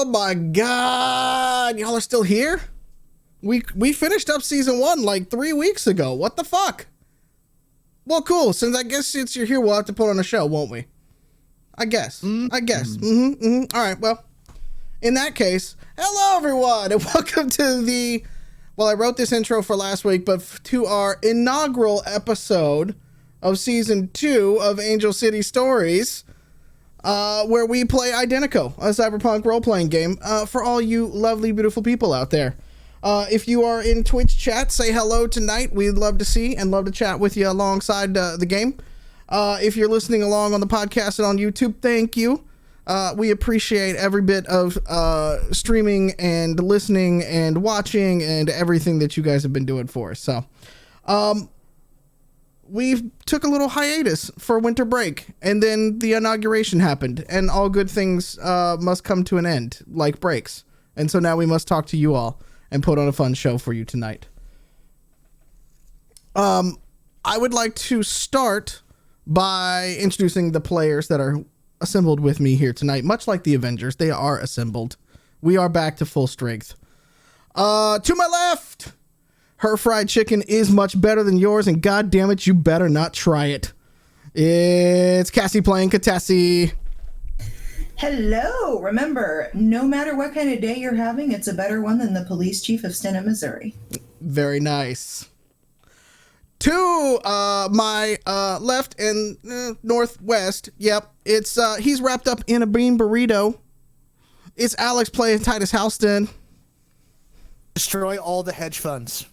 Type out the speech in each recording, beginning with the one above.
my God. Y'all are still here? We finished up season 1 like 3 weeks ago. What the fuck? Well, cool. Since you're here, we'll have to put on a show, won't we? I guess. All right. Well, in that case, hello everyone, and welcome to I wrote this intro for last week, but to our inaugural episode of season 2 of Angel City Stories, where we play Identico, a cyberpunk role-playing game, for all you lovely, beautiful people out there. If you are in Twitch chat, say hello tonight. We'd love to see and love to chat with you alongside the game. If you're listening along on the podcast and on YouTube, thank you. We appreciate every bit of streaming and listening and watching and everything that you guys have been doing for us. So, we took a little hiatus for winter break, and then the inauguration happened, and all good things must come to an end, like breaks. And so now we must talk to you all and put on a fun show for you tonight. I would like to start by introducing the players that are assembled with me here tonight. Much like the Avengers, they are assembled. We are back to full strength. To my left, her fried chicken is much better than yours, and god damn it, you better not try it. It's Cassie playing Catassie. Hello. Remember, no matter what kind of day you're having, it's a better one than the police chief of Stenham, Missouri. Very nice. To my left and northwest, yep, it's he's wrapped up in a bean burrito. It's Alex playing Titus Houston. Destroy all the hedge funds.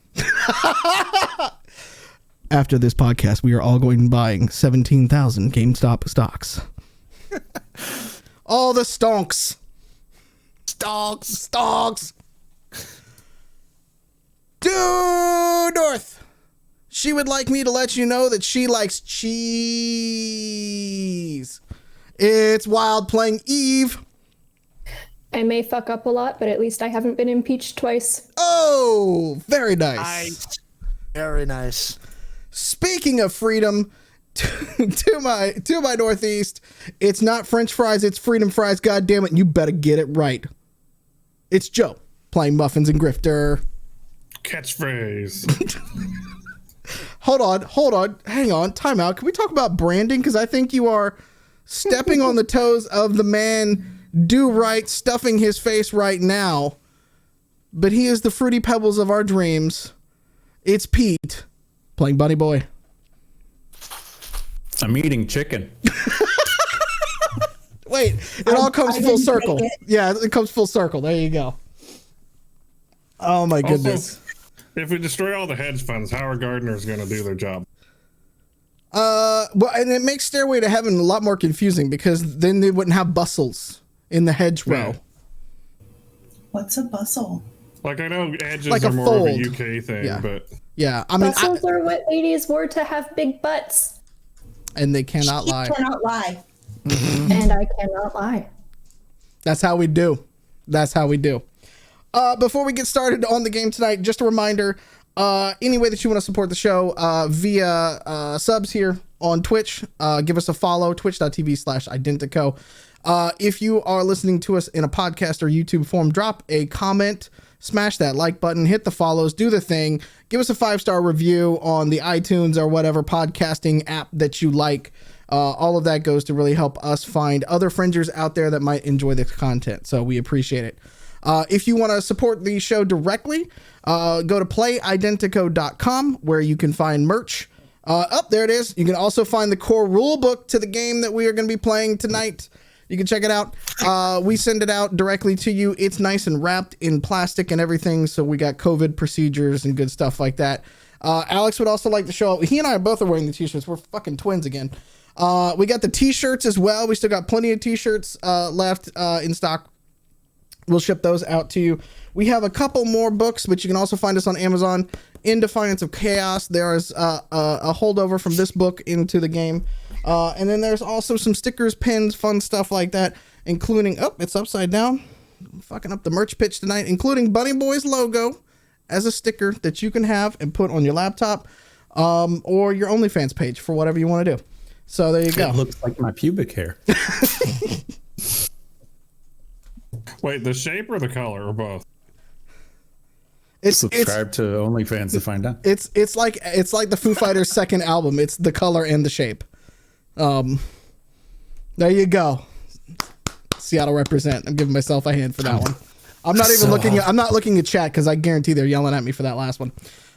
After this podcast, we are all going to be buying 17,000 GameStop stocks. All the stonks. Stonks. Due north. She would like me to let you know that she likes cheese. It's Wild playing Eve. I may fuck up a lot, but at least I haven't been impeached twice. Oh, very nice. Very nice. Speaking of freedom, to my northeast, it's not French fries, it's freedom fries. God damn it, you better get it right. It's Joe playing Muffins and Grifter. Catchphrase. Hold on. Hang on. Time out. Can we talk about branding? Because I think you are stepping on the toes of the man do right, stuffing his face right now. But he is the Fruity Pebbles of our dreams. It's Pete playing Bunny Boy. I'm eating chicken. Wait, it all comes full circle. Yeah, it comes full circle. There you go. Oh my goodness. Also, if we destroy all the hedge funds, how are gardeners going to do their job? Well, and it makes Stairway to Heaven a lot more confusing because then they wouldn't have bustles in the hedgerow. Yeah. What's a bustle? Like, I know edges like are more fold. of a UK thing, Yeah. but... Yeah, I mean... Bustles are what ladies wore to have big butts. And they cannot lie. Cannot lie. And I cannot lie. That's how we do. Before we get started on the game tonight, just a reminder, any way that you want to support the show via subs here on Twitch, give us a follow, twitch.tv/Identico. If you are listening to us in a podcast or YouTube form, drop a comment, smash that like button, hit the follows, do the thing, give us a 5-star review on the iTunes or whatever podcasting app that you like. All of that goes to really help us find other fringers out there that might enjoy this content. So we appreciate it. If you want to support the show directly, go to playidentico.com where you can find merch. There it is. You can also find the core rule book to the game that we are going to be playing tonight. You can check it out. We send it out directly to you. It's nice and wrapped in plastic and everything. So we got COVID procedures and good stuff like that. Alex would also like to show up. He and I both are wearing the t-shirts. We're fucking twins again. We got the t-shirts as well. We still got plenty of t-shirts left in stock. We'll ship those out to you. We have a couple more books, but you can also find us on Amazon. In Defiance of Chaos, there is a holdover from this book into the game. And then there's also some stickers, pins, fun stuff like that, including, it's upside down. I'm fucking up the merch pitch tonight, including Bunny Boy's logo as a sticker that you can have and put on your laptop or your OnlyFans page for whatever you want to do. So there you go. It looks like my pubic hair. Wait, the shape or the color or both? Subscribe to OnlyFans to find out. It's like the Foo Fighters' second album. It's the color and the shape. There you go. Seattle represent. I'm giving myself a hand for that one. I'm not even looking. I'm not looking at chat because I guarantee they're yelling at me for that last one.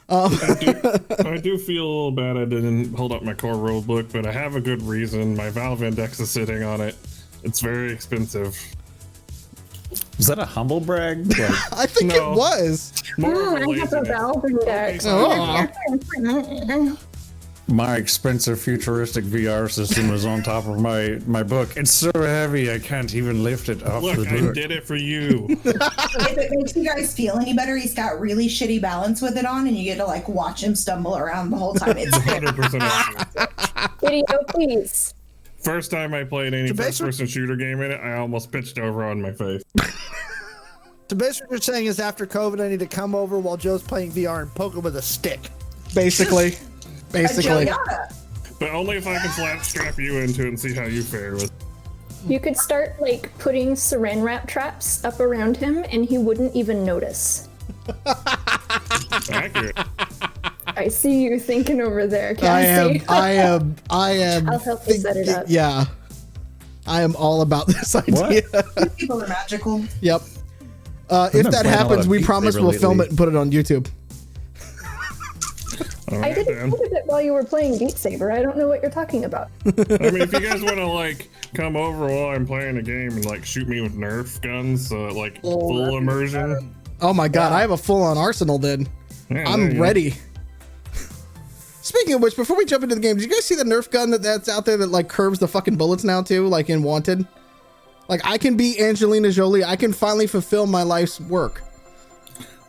I do feel a little bad I didn't hold up my core rule book, but I have a good reason. My Valve Index is sitting on it. It's very expensive. Was that a humble brag? Like, I think it was. More of a I have a laziness. Valve Index. my expensive futuristic VR system is on top of my book. It's so heavy I can't even lift it off Look, the I book. did it for you. If it makes you guys feel any better, he's got really shitty balance with it on, and you get to like watch him stumble around the whole time. It's 100% accurate. Video, please. First time I played any first-person shooter game in it, I almost pitched over on my face. So basically what you're saying is after COVID, I need to come over while Joe's playing VR and poke him with a stick. Basically. a Basically. Joyata. But only if I can strap you into it and see how you fare with. You could start like putting saran wrap traps up around him and he wouldn't even notice. Accurate. I see you thinking over there, Cassie. I am. I'll help you set it up. Yeah. I am all about this idea. People are magical. Yep. If been that playing a lot happens, of we Beat promise Saber we'll film lately. it and put it on YouTube. All I right, didn't then. think of it while you were playing Beat Saber. I don't know what you're talking about. I mean, if you guys want to like come over while I'm playing a game and like shoot me with Nerf guns, like full immersion. Oh my god, I have a full-on arsenal then. Yeah, there you I'm go. ready. Speaking of which, before we jump into the game, did you guys see the Nerf gun that's out there that like curves the fucking bullets now too, like in Wanted? Like I can be Angelina Jolie. I can finally fulfill my life's work.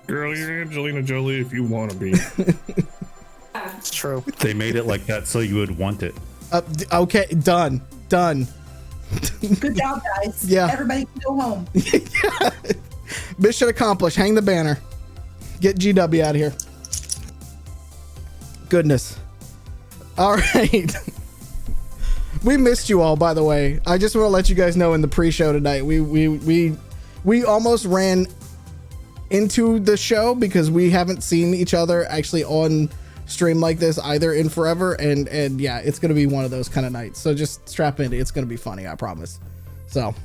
Girl, you're Angelina Jolie if you want to be. It's true. They made it like that so you would want it. Okay, done. Good job, guys. Yeah. Everybody can go home. Mission accomplished. Hang the banner. Get GW out of here. Goodness. All right. We missed you all, by the way. I just want to let you guys know in the pre-show tonight, we almost ran into the show because we haven't seen each other actually on stream like this either in forever, and yeah, it's gonna be one of those kind of nights. So just strap in. It's gonna be funny, I promise. So.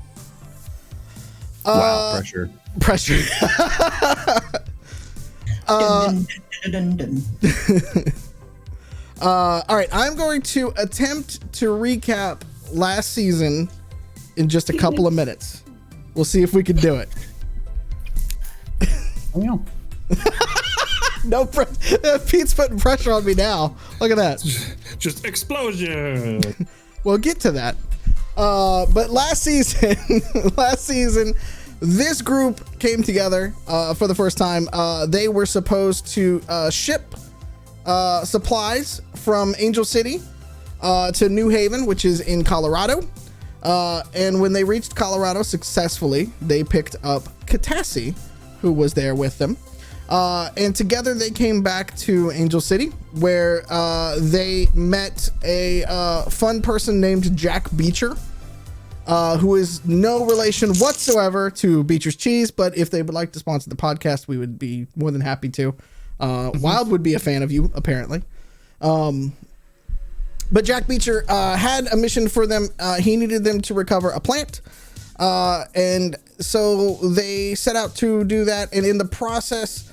Wow, pressure. Dun, dun, dun, dun, dun. All right, I'm going to attempt to recap last season in just a couple of minutes. We'll see if we can do it. Yeah. No, Pete's putting pressure on me now. Look at that. Just explosion. We'll get to that. But last season, this group came together for the first time. They were supposed to ship supplies from Angel City to New Haven, which is in Colorado. And when they reached Colorado successfully, they picked up Catassie, who was there with them. And together they came back to Angel City, where they met a fun person named Jack Beecher, who is no relation whatsoever to Beecher's Cheese. But if they would like to sponsor the podcast, we would be more than happy to. Wild would be a fan of you, apparently. But Jack Beecher had a mission for them. He needed them to recover a plant. And so they set out to do that. And in the process,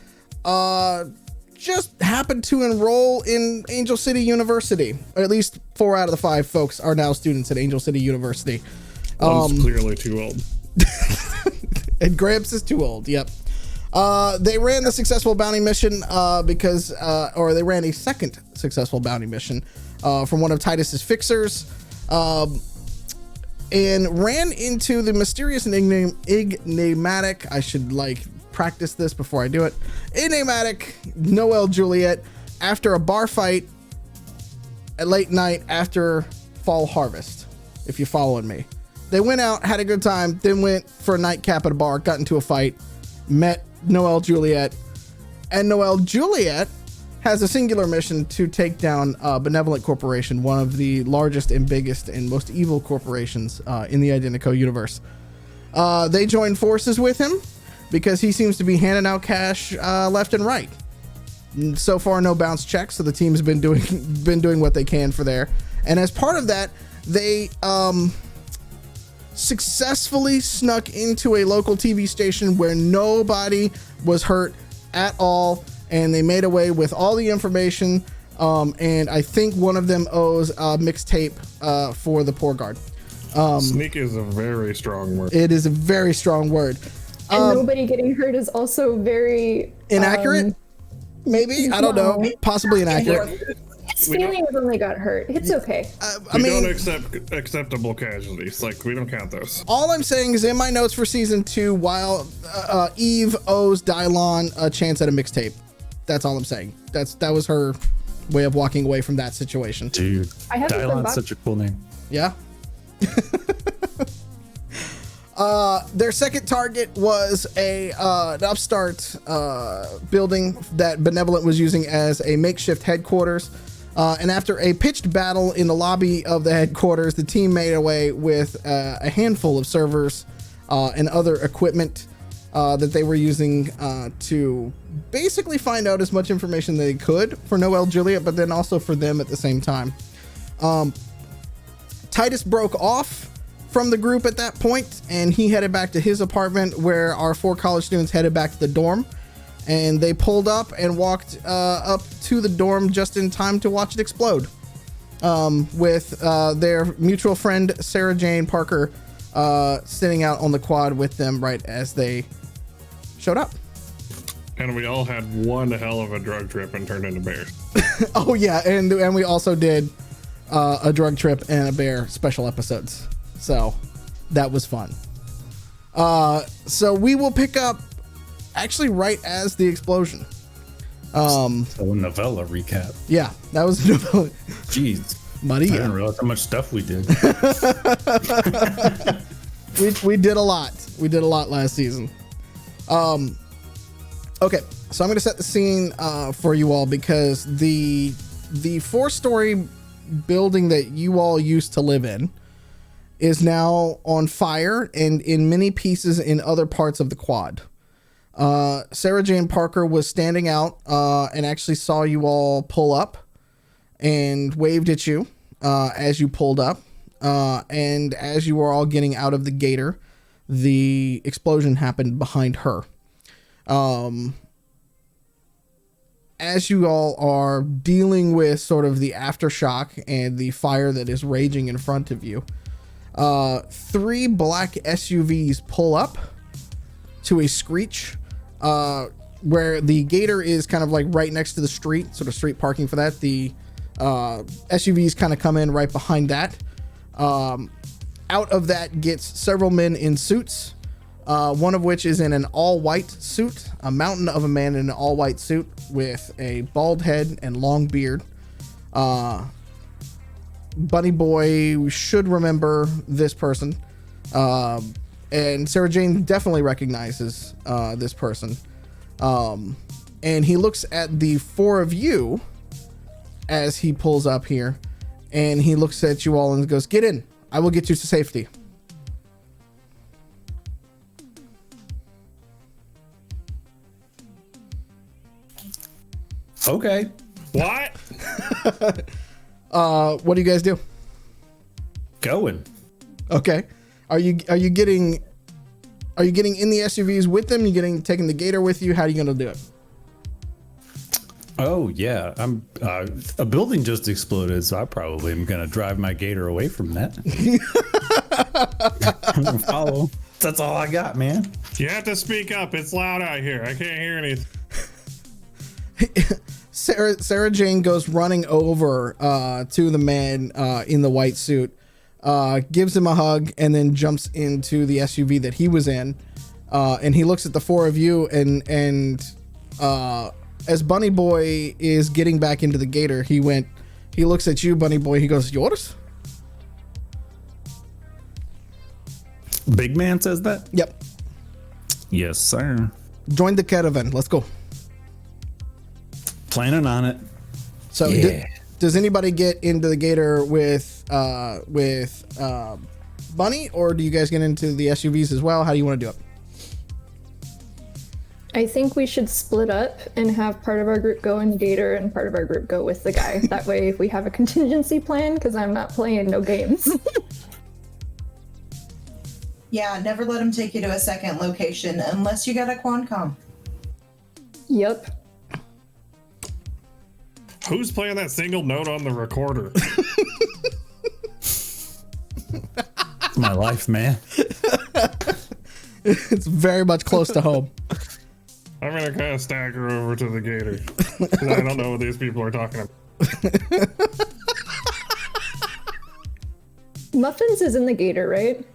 just happened to enroll in Angel City University. Or at least 4 out of the 5 folks are now students at Angel City University. One's clearly too old. And Gramps is too old. Yep. They ran the successful bounty mission or they ran a second successful bounty mission from one of Titus's fixers, and ran into the mysterious and enigmatic. I should practice this before I do it. Enigmatic Noel Juliet after a bar fight at late night after fall harvest. If you're following me, they went out, had a good time, then went for a nightcap at a bar, got into a fight, met Noel Juliet, and Noel Juliet has a singular mission to take down Benevolent Corporation, one of the largest and biggest and most evil corporations in the Identico universe. They join forces with him because he seems to be handing out cash left and right. So far, no bounce checks, so the team's been doing what they can for there. And as part of that, they successfully snuck into a local TV station where nobody was hurt at all, and they made away with all the information. And I think one of them owes a mixtape for the poor guard. Sneak is a very strong word. It is a very strong word. And nobody getting hurt is also very inaccurate. Maybe, I don't know. Possibly inaccurate. His feelings only got hurt. It's okay. We don't accept acceptable casualties. Like, we don't count those. All I'm saying is in my notes for season 2, while Eve owes Dylon a chance at a mixtape. That's all I'm saying. That was her way of walking away from that situation. Dude, Dylon's such a cool name. Yeah. Their second target was an upstart building that Benevolent was using as a makeshift headquarters. And after a pitched battle in the lobby of the headquarters, the team made away with a handful of servers and other equipment that they were using to basically find out as much information they could for Noel Juliet, but then also for them at the same time. Titus broke off from the group at that point, and he headed back to his apartment, where our 4 college students headed back to the dorm, and they pulled up and walked up to the dorm just in time to watch it explode, with their mutual friend Sarah Jane Parker sitting out on the quad with them right as they showed up. And we all had one hell of a drug trip and turned into bears. Oh yeah, and we also did a drug trip and a bear special episodes. So that was fun. So we will pick up actually right as the explosion. So a novella recap. Yeah, that was novella. Jeez. Maria. I didn't realize how much stuff we did. we did a lot. We did a lot last season. Okay, so I'm going to set the scene for you all, because the 4-story building that you all used to live in is now on fire and in many pieces in other parts of the quad. Sarah Jane Parker was standing out and actually saw you all pull up and waved at you as you pulled up. And as you were all getting out of the gator, the explosion happened behind her. As you all are dealing with sort of the aftershock and the fire that is raging in front of you, 3 black SUVs pull up to a screech, where the gator is kind of like right next to the street, sort of street parking for that. The SUVs kind of come in right behind that. Out of that gets several men in suits, one of which is in an all-white suit, a mountain of a man in an all-white suit with a bald head and long beard. Bunny Boy should remember this person, and Sarah Jane definitely recognizes this person. And he looks at the 4 of you as he pulls up here, and he looks at you all and goes, "Get in. I will get you to safety." Okay. What? What do you guys do? Going. Okay. Are you getting in the SUVs with them? You taking the gator with you? How are you gonna do it? Oh yeah, I'm. A building just exploded, so I probably am gonna drive my gator away from that. Follow. That's all I got, man. You have to speak up. It's loud out here. I can't hear anything. Sarah Jane goes running over to the man in the white suit, gives him a hug, and then jumps into the SUV that he was in. And he looks at the 4 of you, and as Bunny Boy is getting back into the gator, he looks at you, Bunny Boy. He goes, "Yours?" Big man says that? Yep. Yes, sir. Join the caravan. Let's go. Planning on it. So Yeah. does anybody get into the gator with Bunny, or do you guys get into the SUVs as well? How do you want to do it? I think we should split up and have part of our group go in the gator and part of our group go with the guy. That way, if we have a contingency plan, because I'm not playing no games. Yeah, never let him take you to a second location unless you got a Quancom. Yep. Who's playing that single note on the recorder? It's my life, man. It's very much close to home. I'm gonna kind of stagger over to the gator. 'Cause I don't know what these people are talking about. Muffins is in the gator, right?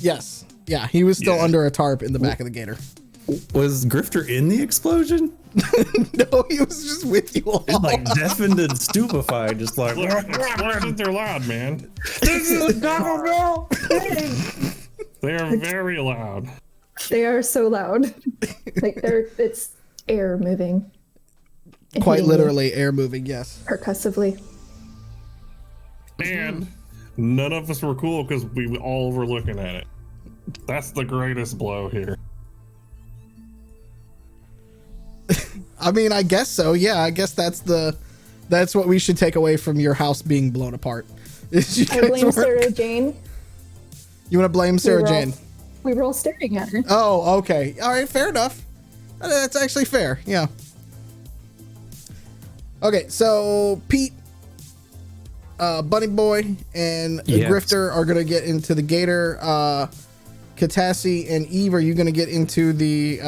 Yes. Yeah, he was still Yeah. under a tarp in the back of the gator. Was Grifter in the explosion? No, he was just with you all. Like deafened and stupefied, just like. Look, explosions are loud, man. This is Taco Bell. They are very loud. They are so loud. Like it's air moving. And Quite hitting you literally air moving, yes. percussively. And none of us were cool because we all were looking at it. That's the greatest blow here. I mean, I guess so. Yeah, I guess that's what we should take away from your house being blown apart. Is you I guys blame weren't- Sarah Jane. You want to blame Sarah Jane? We were all staring at her. Oh, okay. All right, fair enough. That's actually fair. Yeah. Okay, so Pete, Bunny Boy, and Yes. Grifter are gonna get into the gator. Catassie and Eve, are you gonna get into the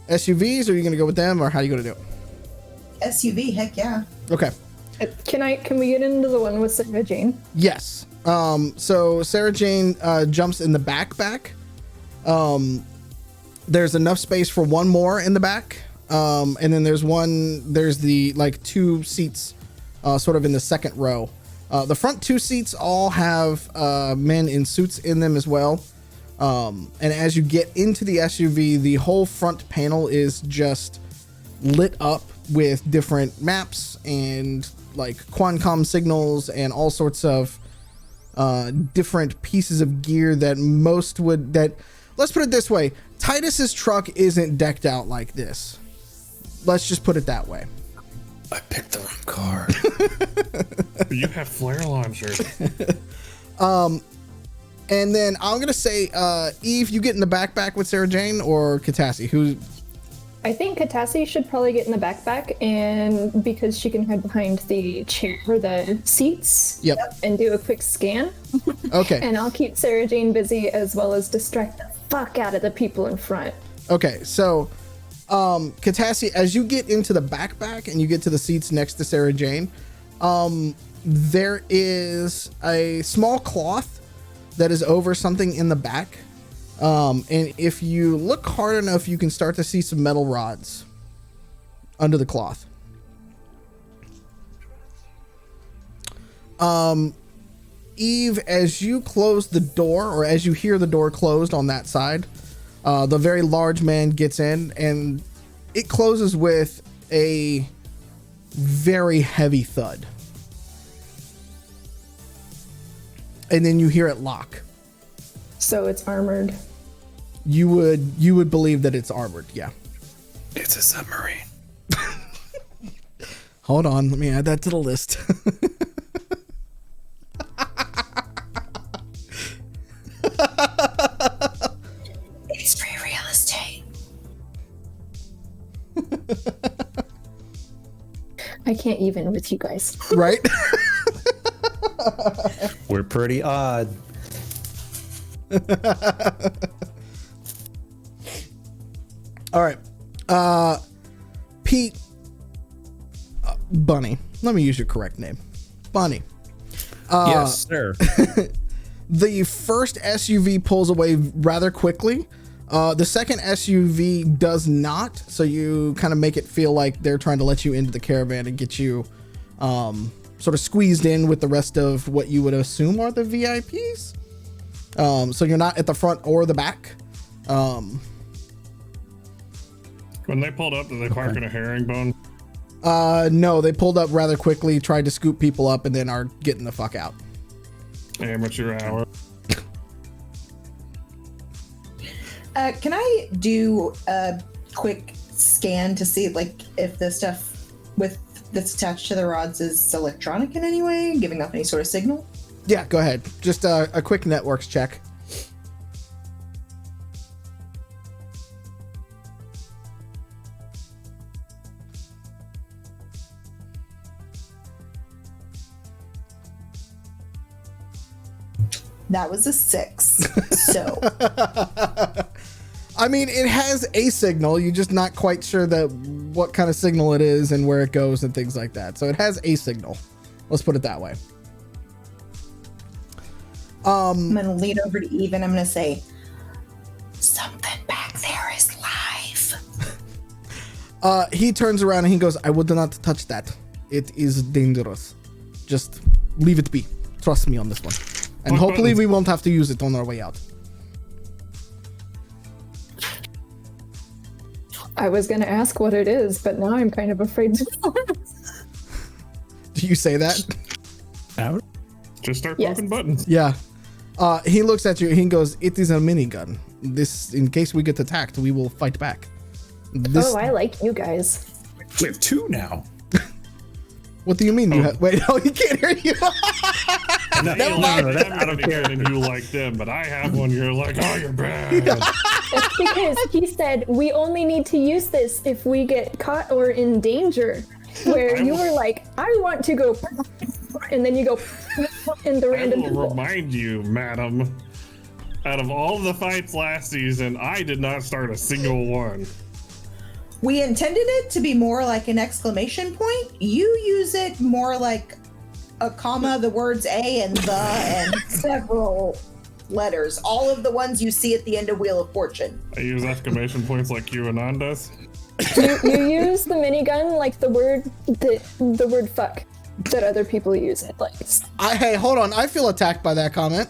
SUVs, or are you gonna go with them, or how are you gonna do it? SUV, heck yeah. Okay. Can we get into the one with Sarah Jane? Yes. So Sarah Jane jumps in the backpack. There's enough space for one more in the back. And then there's the like two seats sort of in the second row. The front two seats all have men in suits in them as well. And as you get into the SUV, the whole front panel is just lit up with different maps and like Quancom signals and all sorts of different pieces of gear that let's put it this way, Titus's truck isn't decked out like this. Let's just put it that way. I picked the wrong car. You have flare launchers. And then I'm gonna say, Eve, you get in the backpack with Sarah Jane, or Catassie? I think Catassie should probably get in the backpack, and because she can hide behind the chair or the seats. Yep. And do a quick scan. Okay. And I'll keep Sarah Jane busy as well as distract the fuck out of the people in front. Okay, so Catassie, as you get into the backpack and you get to the seats next to Sarah Jane, there is a small cloth that is over something in the back. And if you look hard enough, you can start to see some metal rods under the cloth. Eve, as you close the door, or as you hear the door closed on that side, the very large man gets in, and it closes with a very heavy thud. And then you hear it lock. So it's armored. You would believe that it's armored, yeah. It's a submarine. Hold on, let me add that to the list. It's free real estate. I can't even with you guys. Right? We're pretty odd. All right. Pete, Bunny. Let me use your correct name. Bunny. Yes, sir. The first SUV pulls away rather quickly. The second SUV does not, so you kind of make it feel like they're trying to let you into the caravan and get you sort of squeezed in with the rest of what you would assume are the VIPs. So you're not at the front or the back. When they pulled up, did they park in a herringbone? No, they pulled up rather quickly, tried to scoop people up, and then are getting the fuck out. Amateur hour. Can I do a quick scan to see like if the stuff that's attached to the rods is electronic in any way, giving off any sort of signal? Yeah, go ahead. Just a quick networks check. That was a 6. So I mean, it has a signal. You're just not quite sure what kind of signal it is and where it goes and things like that. So it has a signal. Let's put it that way. I'm gonna lean over to Eve and I'm gonna say, something back there is live. He turns around and he goes, I would not touch that. It is dangerous. Just leave it be. Trust me on this one. And hopefully we won't have to use it on our way out. I was going to ask what it is, but now I'm kind of afraid to. Do you say that? Out? Just start Yes. poking buttons. Yeah. He looks at you. He goes, it is a minigun. This, in case we get attacked, we will fight back. This, Oh, I like you guys. We have 2 now. what do you mean? You have, wait, he can't hear you. No, that's out of character. And you like them, but I have one. You're like, oh, you're bad. That's because he said we only need to use this if we get caught or in danger. Where you were like, I want to go, and then you go in the I random will people. remind you, madam, out of all the fights last season, I did not start a single one. We intended it to be more like an exclamation point. You use it more like a comma, the words a and the, and several letters. All of the ones you see at the end of Wheel of Fortune. I use exclamation points like QAnon does. You use the minigun like the word fuck that other people use it like. Hey, hold on. I feel attacked by that comment.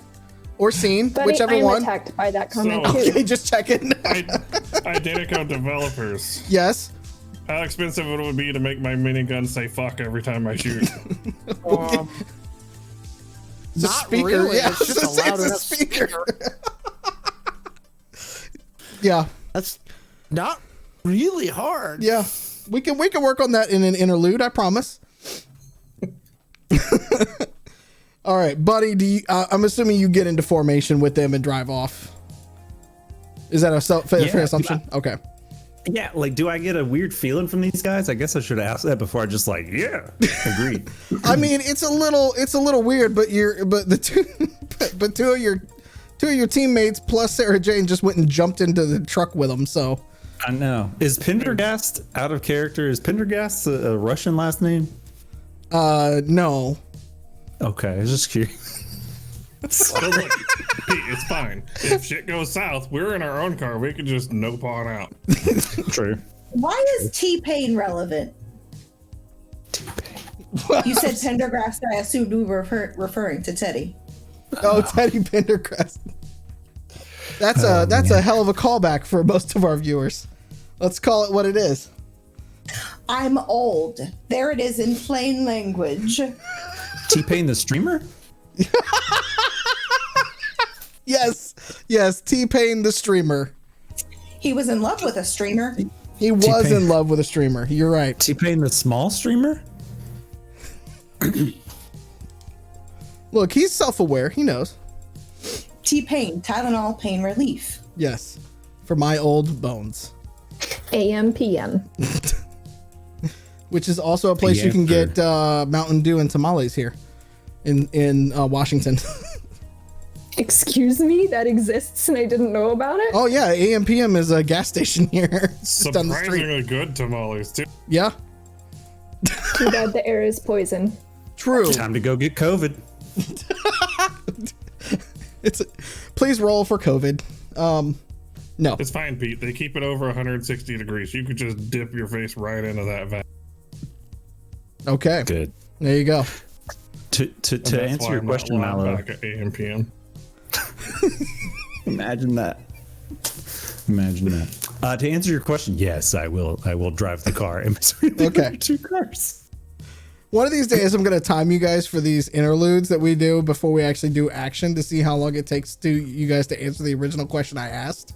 Or seen, Buddy, whichever I'm one. attacked by that comment So- too. Okay, just check it. Identico developers. Yes. How expensive it would be to make my minigun say fuck every time I shoot? The Not speaker. really. Yeah, It's just a loud it's a enough speaker. Yeah. That's not really hard. Yeah. We can work on that in an interlude, I promise. All right, buddy, I'm assuming you get into formation with them and drive off. Is that a fair assumption? Okay. Yeah, like, do I get a weird feeling from these guys? I guess I should ask that before I just like, yeah, agreed. I mean, it's a little weird, but two of your teammates plus Sarah Jane just went and jumped into the truck with them. So I know. Is Pendergast out of character? Is Pendergast a Russian last name? no. Okay, I was just curious. So look, Pete, it's fine. If shit goes south, we're in our own car. We can just nope on out. True. Why is T-Pain relevant? You said Pendergrass, I assumed we were referring to Teddy. Oh, Teddy Pendergrass. That's a hell of a callback for most of our viewers. Let's call it what it is. I'm old. There it is in plain language. T-Pain the streamer? Yes, T-Pain the streamer. He was in love with a streamer. He was T-Pain. in love with a streamer. You're right. T-Pain the small streamer? Look, he's self-aware. He knows. T-Pain, Tylenol pain relief. Yes, for my old bones. AM PM. Which is also a place you can get Mountain Dew and tamales here in Washington. Excuse me, that exists and I didn't know about it. Oh yeah, AM/PM is a gas station here. It's just down the street. Surprisingly good tamales too. Yeah, Too bad the air is poison. true. Time to go get COVID. Please roll for COVID. No. It's fine, Pete. They keep it over 160 degrees. You could just dip your face right into that vent. Okay. Good. There you go. To answer your question, Mallo, Back at AM/PM. imagine that. To answer your question, yes, I will drive the car in between the Okay. other two cars. One of these days, I'm gonna time you guys for these interludes that we do before we actually do action to see how long it takes to you guys to answer the original question I asked.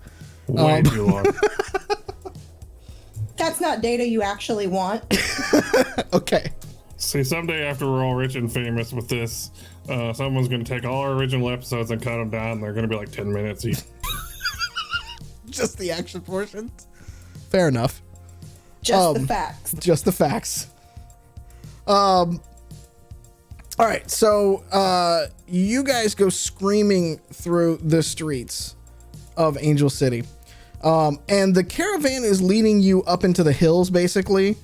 Way too long. That's not data you actually want. Okay. See, someday after we're all rich and famous with this, someone's going to take all our original episodes and cut them down. They're going to be like 10 minutes each. Just the action portions. Fair enough. Just the facts. Just the facts. All right, so you guys go screaming through the streets of Angel City, and the caravan is leading you up into the hills, basically.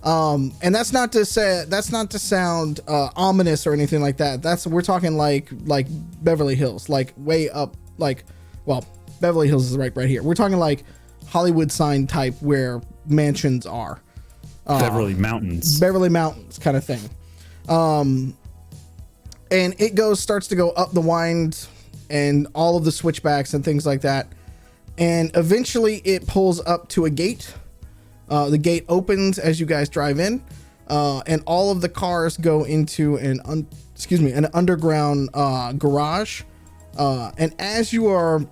And that's not to sound ominous or anything like that. We're talking like Beverly Hills, like way up, Beverly Hills is right here. We're talking like Hollywood sign type where mansions are. Beverly Mountains kind of thing. And it starts to go up the wind and all of the switchbacks and things like that. And eventually it pulls up to a gate. The gate opens as you guys drive in, and all of the cars go into an underground garage. And as you are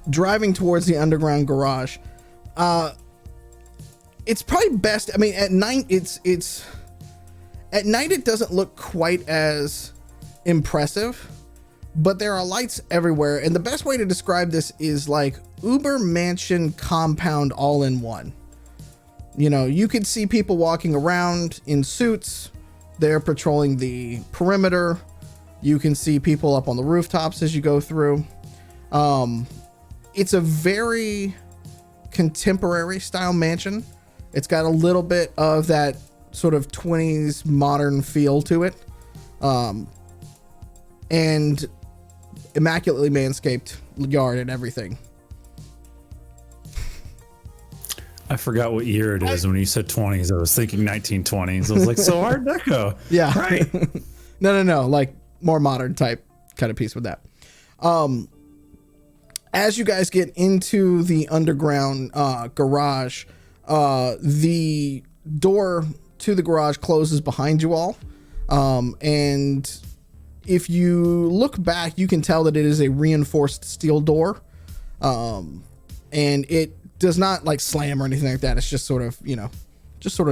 driving towards the underground garage, it's probably best. I mean, at night, at night it doesn't look quite as impressive, but there are lights everywhere. And the best way to describe this is like Uber mansion compound all in one. You know, you could see people walking around in suits. They're patrolling the perimeter. You can see people up on the rooftops as you go through. It's a very contemporary style mansion. It's got a little bit of that sort of 20s modern feel to it. And immaculately manscaped yard and everything. I forgot what year it is when you said 20s. I was thinking 1920s. I was like, so Art Deco. Yeah. Right. No. Like more modern type kind of piece with that. As you guys get into the underground garage, the door to the garage closes behind you all. And if you look back, you can tell that it is a reinforced steel door. And it does not like slam or anything like that. It's just sort of,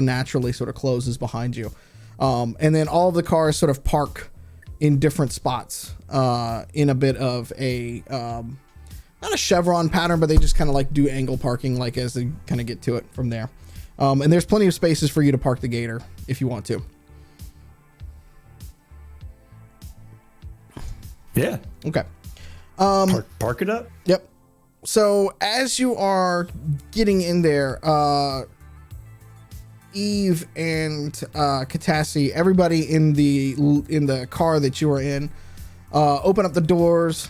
naturally sort of closes behind you. And then all of the cars sort of park in different spots, in a bit of a, not a chevron pattern, but they just kind of like do angle parking, like as they kind of get to it from there. And there's plenty of spaces for you to park the gator if you want to. Yeah. Okay. Park it up. Yep. So as you are getting in there, Eve and Catassie, everybody in the car that you are in, open up the doors.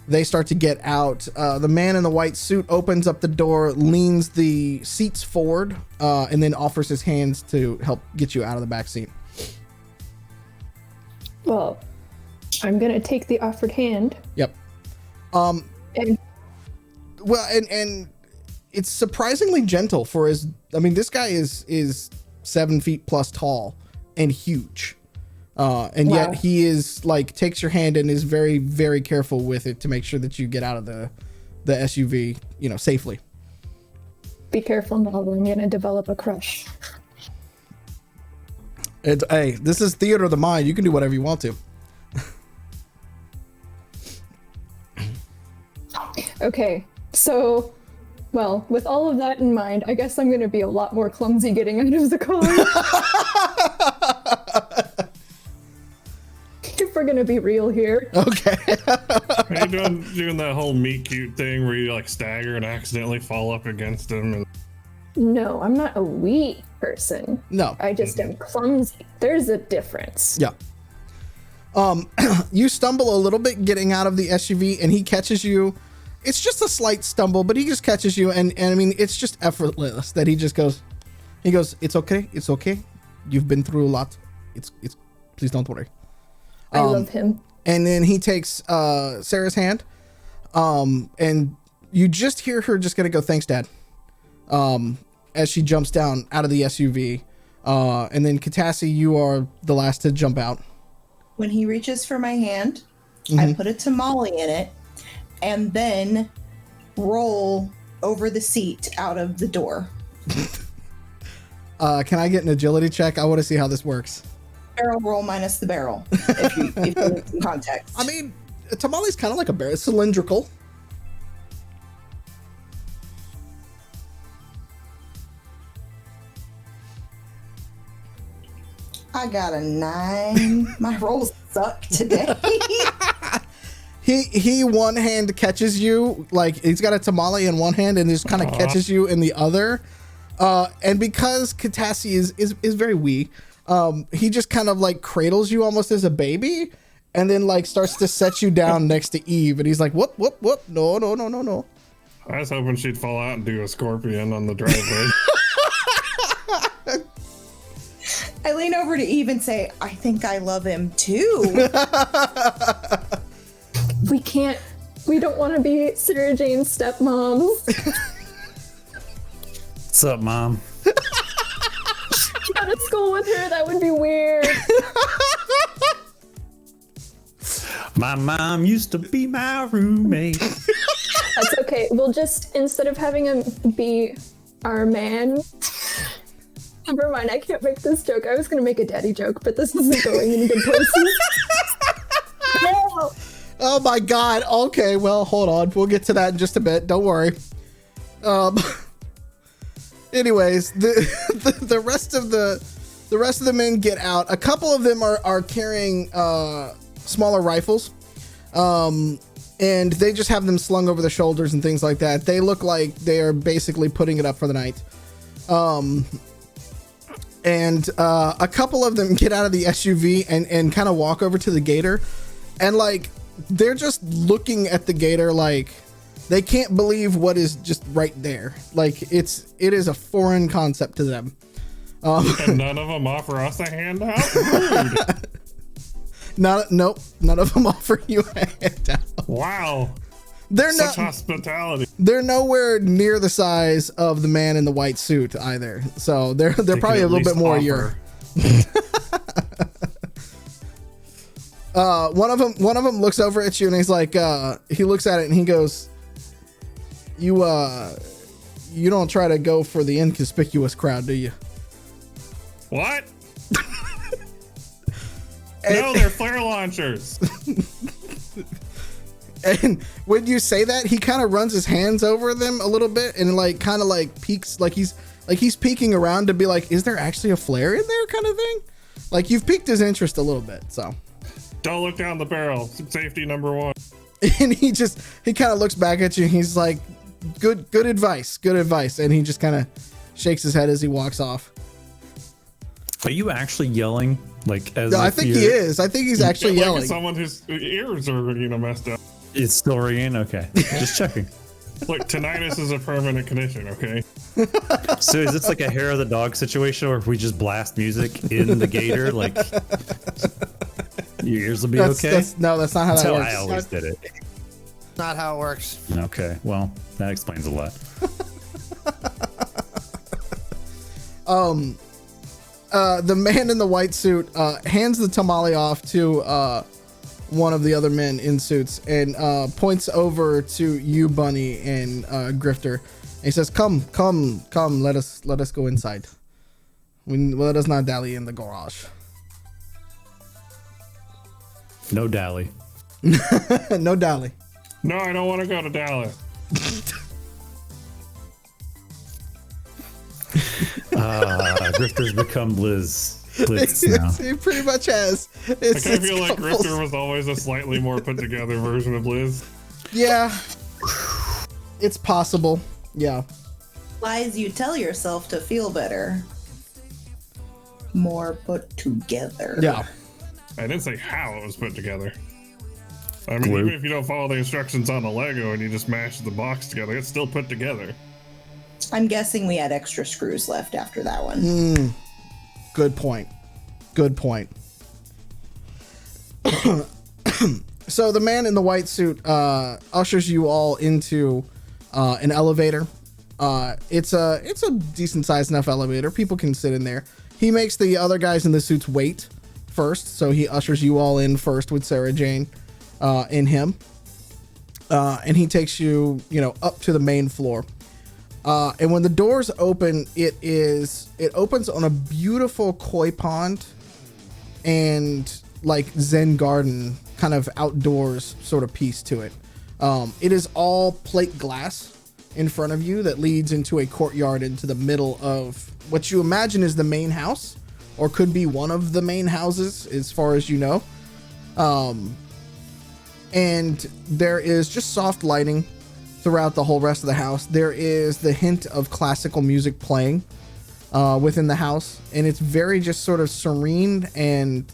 They start to get out. The man in the white suit opens up the door, leans the seats forward, and then offers his hands to help get you out of the back seat. Well, I'm gonna take the offered hand. Yep. And And it's surprisingly gentle for his. I mean, this guy is 7 feet plus tall and huge. And yet he is like takes your hand and is very, very careful with it to make sure that you get out of the SUV, safely. be careful, Mallo. I'm gonna develop a crush. Hey, this is theater of the mind. You can do whatever you want to. Okay, so, well, with all of that in mind, I guess I'm gonna be a lot more clumsy getting out of the car. If we're gonna be real here. Okay. Are you doing that whole meet cute thing where you like stagger and accidentally fall up against him? And... No, I'm not a wee person. No. I just am clumsy. There's a difference. Yeah. You stumble a little bit getting out of the SUV and he catches you. It's just a slight stumble, but he just catches you. And I mean, it's just effortless that he goes, it's okay. It's okay. You've been through a lot. It's please don't worry. I love him. And then he takes Sarah's hand, and you just hear her just gonna go, thanks, Dad, as she jumps down out of the SUV, And then Catassie, you are the last to jump out. When he reaches for my hand, I put a tamale in it and then roll over the seat out of the door. Can I get an agility check? I want to see how this works. Barrel roll minus the barrel, if you need some context. I mean, a tamale's kind of like a barrel. It's cylindrical. I got a 9. My rolls suck today. He one hand catches you, like he's got a tamale in one hand and just kind of catches you in the other. And because Catassie is very wee, he just kind of like cradles you almost as a baby, and then like starts to set you down next to Eve, and he's like, whoop, whoop, whoop, no. I was hoping she'd fall out and do a scorpion on the driveway. I lean over to Eve and say, I think I love him too. We don't want to be Sarah Jane's stepmoms. What's up, Mom? Go to school with her, that would be weird. My mom used to be my roommate. That's okay. We'll just, instead of having him be our man. Never mind, I can't make this joke. I was gonna make a daddy joke, but this isn't going in good places. No. Oh my god. Okay, well, hold on. We'll get to that in just a bit. Don't worry. Anyways, the rest of the men get out. A couple of them are carrying smaller rifles. And they just have them slung over their shoulders and things like that. They look like they are basically putting it up for the night. And a couple of them get out of the SUV and kind of walk over to the gator, and like they're just looking at the gator like they can't believe what is just right there. Like it is a foreign concept to them. And none of them offer us a handout? Nope, none of them offer you a handout. Wow. They're Such not hospitality. They're nowhere near the size of the man in the white suit either. So they're probably a little bit more your. One of them looks over at you and he's like, he looks at it and he goes, you don't try to go for the inconspicuous crowd, do you? What? No, they're flare launchers. And when you say that, he kind of runs his hands over them a little bit and like kind of like peeks, like he's peeking around to be like, is there actually a flare in there, kind of thing? Like you've piqued his interest a little bit. So don't look down the barrel. Safety number one. And he kind of looks back at you and he's like, good advice. And he just kind of shakes his head as he walks off. Are you actually yelling? Like, as no, I think he is. I think he's actually yelling. Like someone whose ears are, messed up. It's still ringing? Okay. Just checking. Look, tinnitus is a permanent condition, okay? So is this like a hair of the dog situation where we just blast music in the gator? Like, your ears will be okay? No, that's not how that works. I always did it. Not how it works. Okay, well, that explains a lot. The man in the white suit hands the tamale off to one of the other men in suits and points over to you, Bunny, and Grifter. And he says, come, let us go inside. Let us not dally in the garage. No dally. No dally. No, I don't want to go to Dallas. Grifter's become Blizz now. It pretty much has. I kind of feel like Grifter was always a slightly more put together version of Liz. Yeah. It's possible. Yeah. Lies you tell yourself to feel better. More put together. Yeah. I didn't say how it was put together. I mean, even if you don't follow the instructions on the Lego and you just mash the box together, it's still put together. I'm guessing we had extra screws left after that one. Good point. So the man in the white suit ushers you all into an elevator. It's a decent sized enough elevator. People can sit in there. He makes the other guys in the suits wait first, so he ushers you all in first with Sarah Jane in him. And he takes you, up to the main floor. And when the doors open, it opens on a beautiful koi pond and like Zen garden kind of outdoors sort of piece to it. It is all plate glass in front of you that leads into a courtyard into the middle of what you imagine is the main house, or could be one of the main houses as far as you know. And there is just soft lighting throughout the whole rest of the house. There is the hint of classical music playing within the house, and it's very just sort of serene and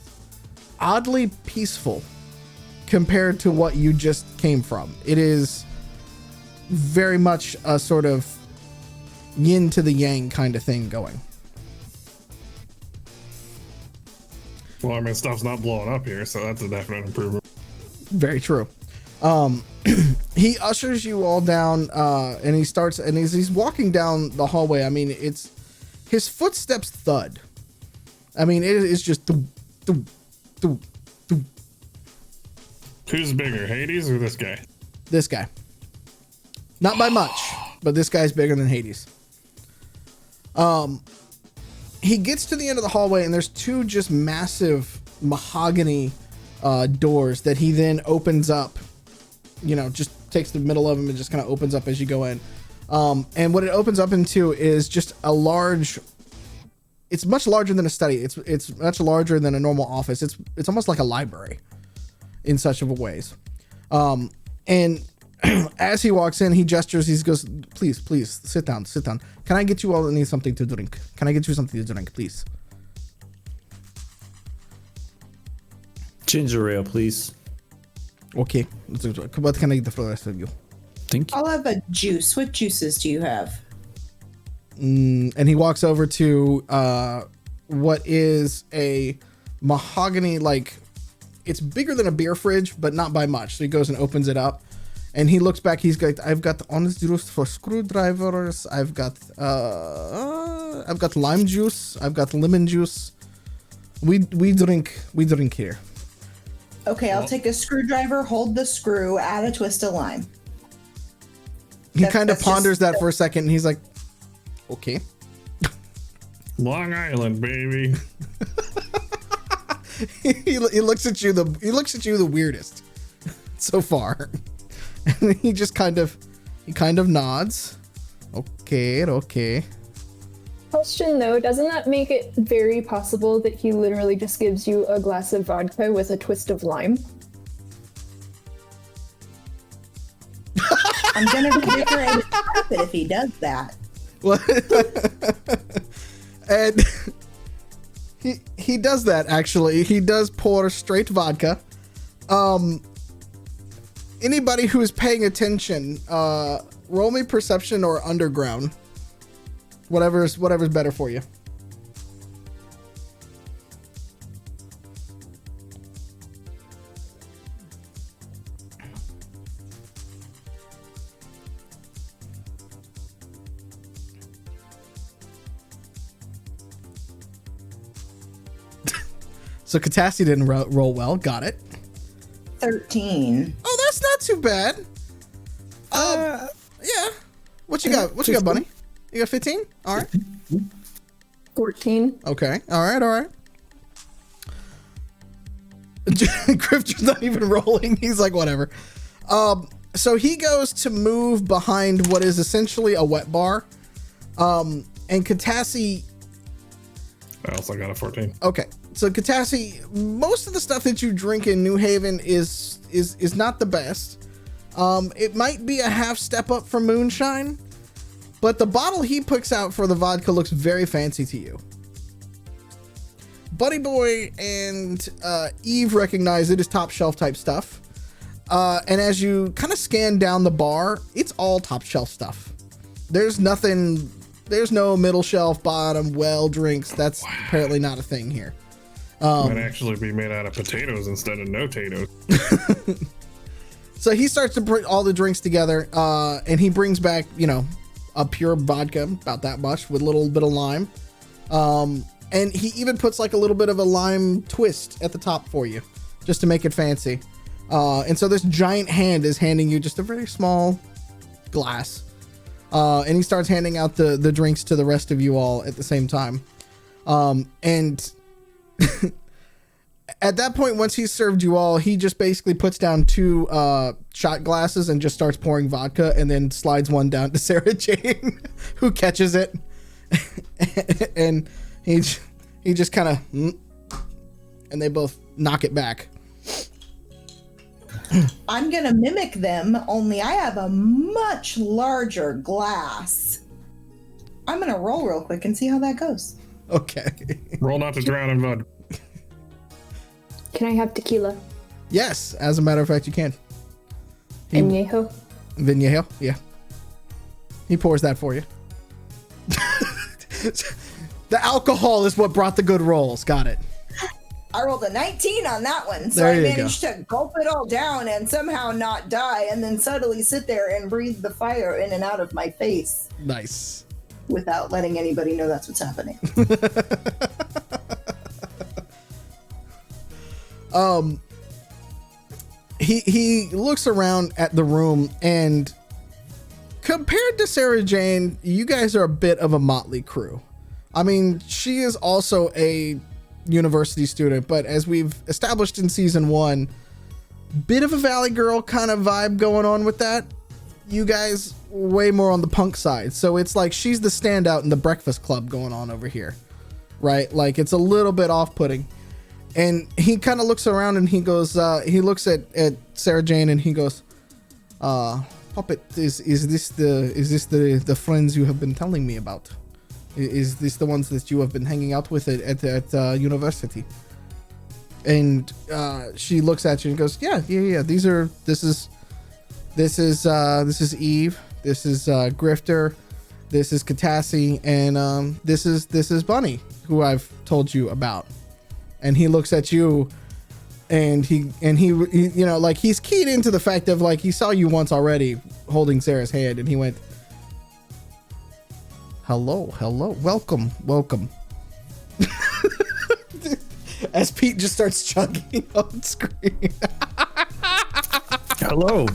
oddly peaceful compared to what you just came from. It is very much a sort of yin to the yang kind of thing going. Well, I mean, stuff's not blowing up here, so that's a definite improvement. Very true. He ushers you all down, and he starts, and he's walking down the hallway. I mean, it's his footsteps thud. I mean, it is just thump, thump, thump, thump. Who's bigger, Hades or this guy? This guy. Not by much, but this guy's bigger than Hades. He gets to the end of the hallway, and there's two just massive mahogany doors that he then opens up. Just takes the middle of them and just kind of opens up as you go in. And what it opens up into is just a large. It's much larger than a study. It's much larger than a normal office. It's almost like a library in such of a ways. And as he walks in, he gestures. He goes, "Please, sit down. Can I get you all need something to drink? Can I get you something to drink, please?" Ginger ale, please. Okay. What can I get for the rest of you? Thank you. I'll have a juice. What juices do you have? And he walks over to what is a mahogany, like it's bigger than a beer fridge, but not by much. So he goes and opens it up, and he looks back. He's got, "I've got honest juice for screwdrivers. I've got lime juice. I've got lemon juice. We drink here." Okay, I'll take a screwdriver, hold the screw, add a twist of lime. He kind of ponders that for a second, and he's like, "Okay." Long Island, baby. he looks at you the weirdest so far, and he just kind of nods. Okay. Question though, doesn't that make it very possible that he literally just gives you a glass of vodka with a twist of lime? I'm gonna redecorate his carpet if he does that. Well, and he does that actually. He does pour straight vodka. Anybody who is paying attention, roll me perception or underground. Whatever's better for you. So Catassie didn't roll well. Got it. 13. Oh, that's not too bad. Yeah. What you got? What you got, Bunny? You got 15? All right. 14. Okay. All right. Grifter's not even rolling. He's like, whatever. So he goes to move behind what is essentially a wet bar. And Catassie. I also got a 14. Okay. So Catassie, most of the stuff that you drink in New Haven is not the best. It might be a half step up from moonshine, but the bottle he picks out for the vodka looks very fancy to you. Buddy Boy and Eve recognize it as top shelf type stuff. And as you kind of scan down the bar, it's all top shelf stuff. There's no middle shelf, bottom, well drinks. That's apparently not a thing here. Might actually be made out of potatoes instead of no potatoes. So he starts to put all the drinks together, and he brings back, a pure vodka, about that much, with a little bit of lime. And he even puts like a little bit of a lime twist at the top for you, just to make it fancy. And so this giant hand is handing you just a very small glass. And he starts handing out the drinks to the rest of you all at the same time. And at that point, once he's served you all, he just basically puts down 2 shot glasses and just starts pouring vodka, and then slides one down to Sarah Jane, who catches it. And he just kind of, and they both knock it back. I'm gonna mimic them, only I have a much larger glass. I'm gonna roll real quick and see how that goes. Okay. Roll not to drown in mud. Can I have tequila? Yes, as a matter of fact, you can. Añejo? Viñejo, yeah. He pours that for you. The alcohol is what brought the good rolls. Got it. I rolled a 19 on that one, so There I you managed to gulp it all down and somehow not die, and then subtly sit there and breathe the fire in and out of my face Nice. without letting anybody know that's what's happening. He looks around at the room, and compared to Sarah Jane, you guys are a bit of a motley crew. I mean, she is also a university student, but as we've established in season 1, bit of a Valley Girl kind of vibe going on with that. You guys way more on the punk side, so it's like she's the standout in the Breakfast Club going on over here, right? Like it's a little bit off-putting. And he kind of looks around and he goes, he looks at Sarah Jane and he goes, Puppet, is this the friends you have been telling me about? Is this the ones that you have been hanging out with at university? And she looks at you and goes, yeah. This is Eve. This is Grifter. This is Catassie, and this is Bunny, who I've told you about. And he looks at you, and he you know, like he's keyed into the fact of like he saw you once already holding Sarah's hand, and he went, hello, welcome. As Pete just starts chugging on screen. Hello.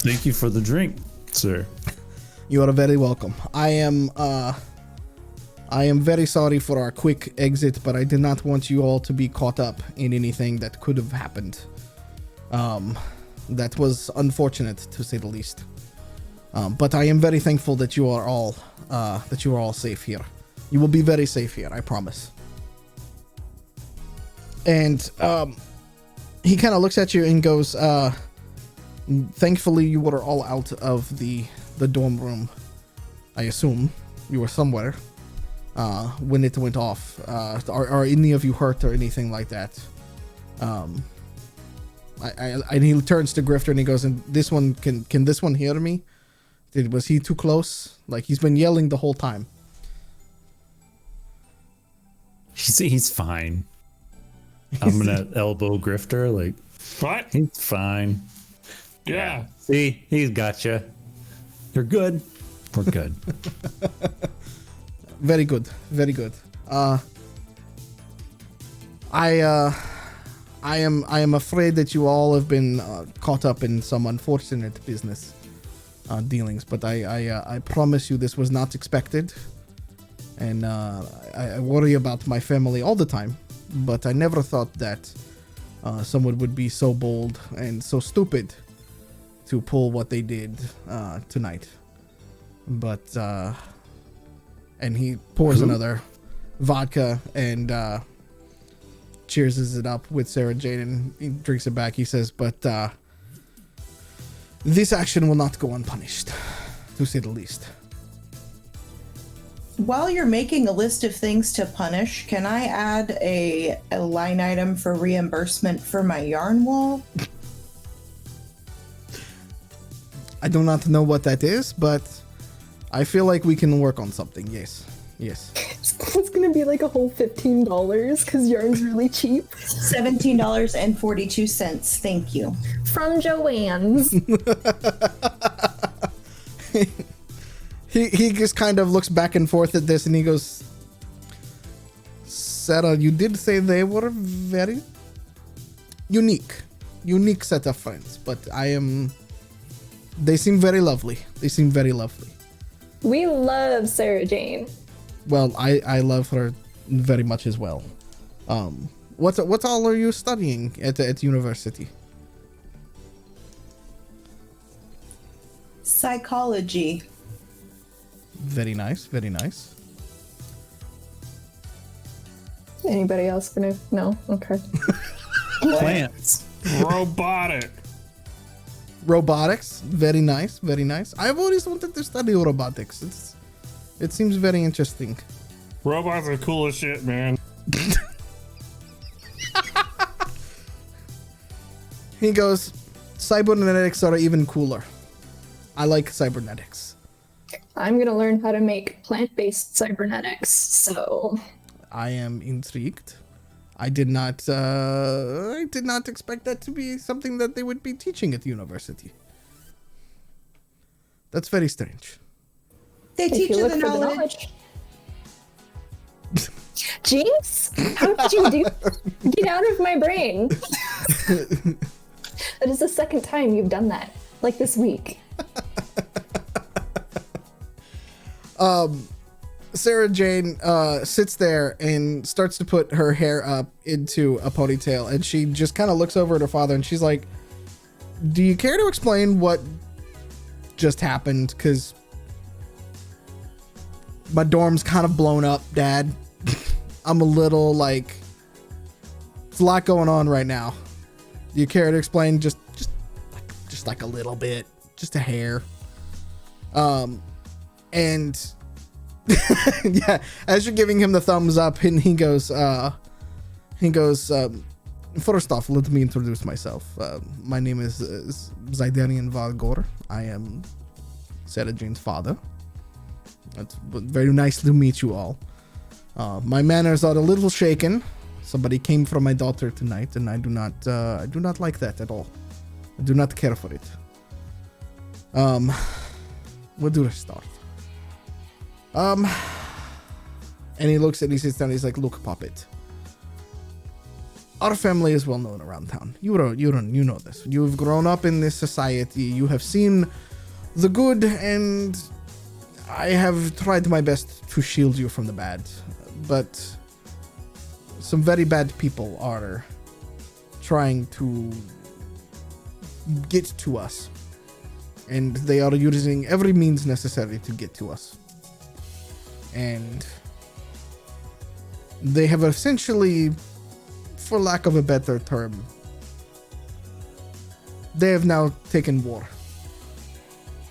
Thank you for the drink, sir. You are very welcome. I am very sorry for our quick exit, but I did not want you all to be caught up in anything that could have happened. That was unfortunate, to say the least. But I am very thankful that you are all safe here. You will be very safe here, I promise. And he kind of looks at you and goes, thankfully you were all out of the dorm room. I assume you were somewhere when it went off. Are any of you hurt or anything like that? And he turns to Grifter and he goes, and this one, can this one hear me? Was he too close? Like, he's been yelling the whole time. He's fine. I'm gonna elbow Grifter, like, What? he's fine. Yeah. See, he's gotcha. You're good. We're good. Very good. I am afraid that you all have been caught up in some unfortunate business dealings, but I promise you this was not expected, and I worry about my family all the time, but I never thought that someone would be so bold and so stupid to pull what they did tonight. But and he pours another vodka and cheerses it up with Sarah Jane, and he drinks it back. He says, but this action will not go unpunished, to say the least. While you're making a list of things to punish, can I add a line item for reimbursement for my yarn wall? I do not know what that is, but I feel like we can work on something. Yes. It's gonna be like a whole $15 because yarn's really cheap. $17.42. Thank you. From Joanne's. He just kind of looks back and forth at this, and he goes, Sarah, you did say they were very unique set of friends, but they seem very lovely. We love Sarah Jane. Well, I love her very much as well. What all are you studying at university? Psychology. Very nice. Anybody else gonna? No? Okay. Plants. Robotics. Very nice. I've always wanted to study robotics. It seems very interesting. Robots are cool as shit, man. He goes, cybernetics are even cooler. I like cybernetics. I'm gonna learn how to make plant-based cybernetics, so... I am intrigued. I did not expect that to be something that they would be teaching at university. That's very strange. They If teach you you look the for knowledge. Jinx? How did you do? Get out of my brain. That is the second time you've done that. Like this week. Sarah Jane sits there and starts to put her hair up into a ponytail, and she just kind of looks over at her father and she's like, do you care to explain what just happened? Because my dorm's kind of blown up, Dad. I'm a little like, there's a lot going on right now. Do you care to explain just like a little bit, just a hair? And yeah, as you're giving him the thumbs up, and he goes, first off, let me introduce myself. My name is Zydarian Valgor. I am Sarah Jane's father. It's very nice to meet you all. My manners are a little shaken. Somebody came for my daughter tonight, and I do not like that at all. I do not care for it. Where do I start? And he looks and he sits down. He's like, "Look, Puppet. Our family is well known around town. You know this. You've grown up in this society. You have seen the good, and I have tried my best to shield you from the bad. But some very bad people are trying to get to us, and they are using every means necessary to get to us. And they have essentially, for lack of a better term, they have now taken war.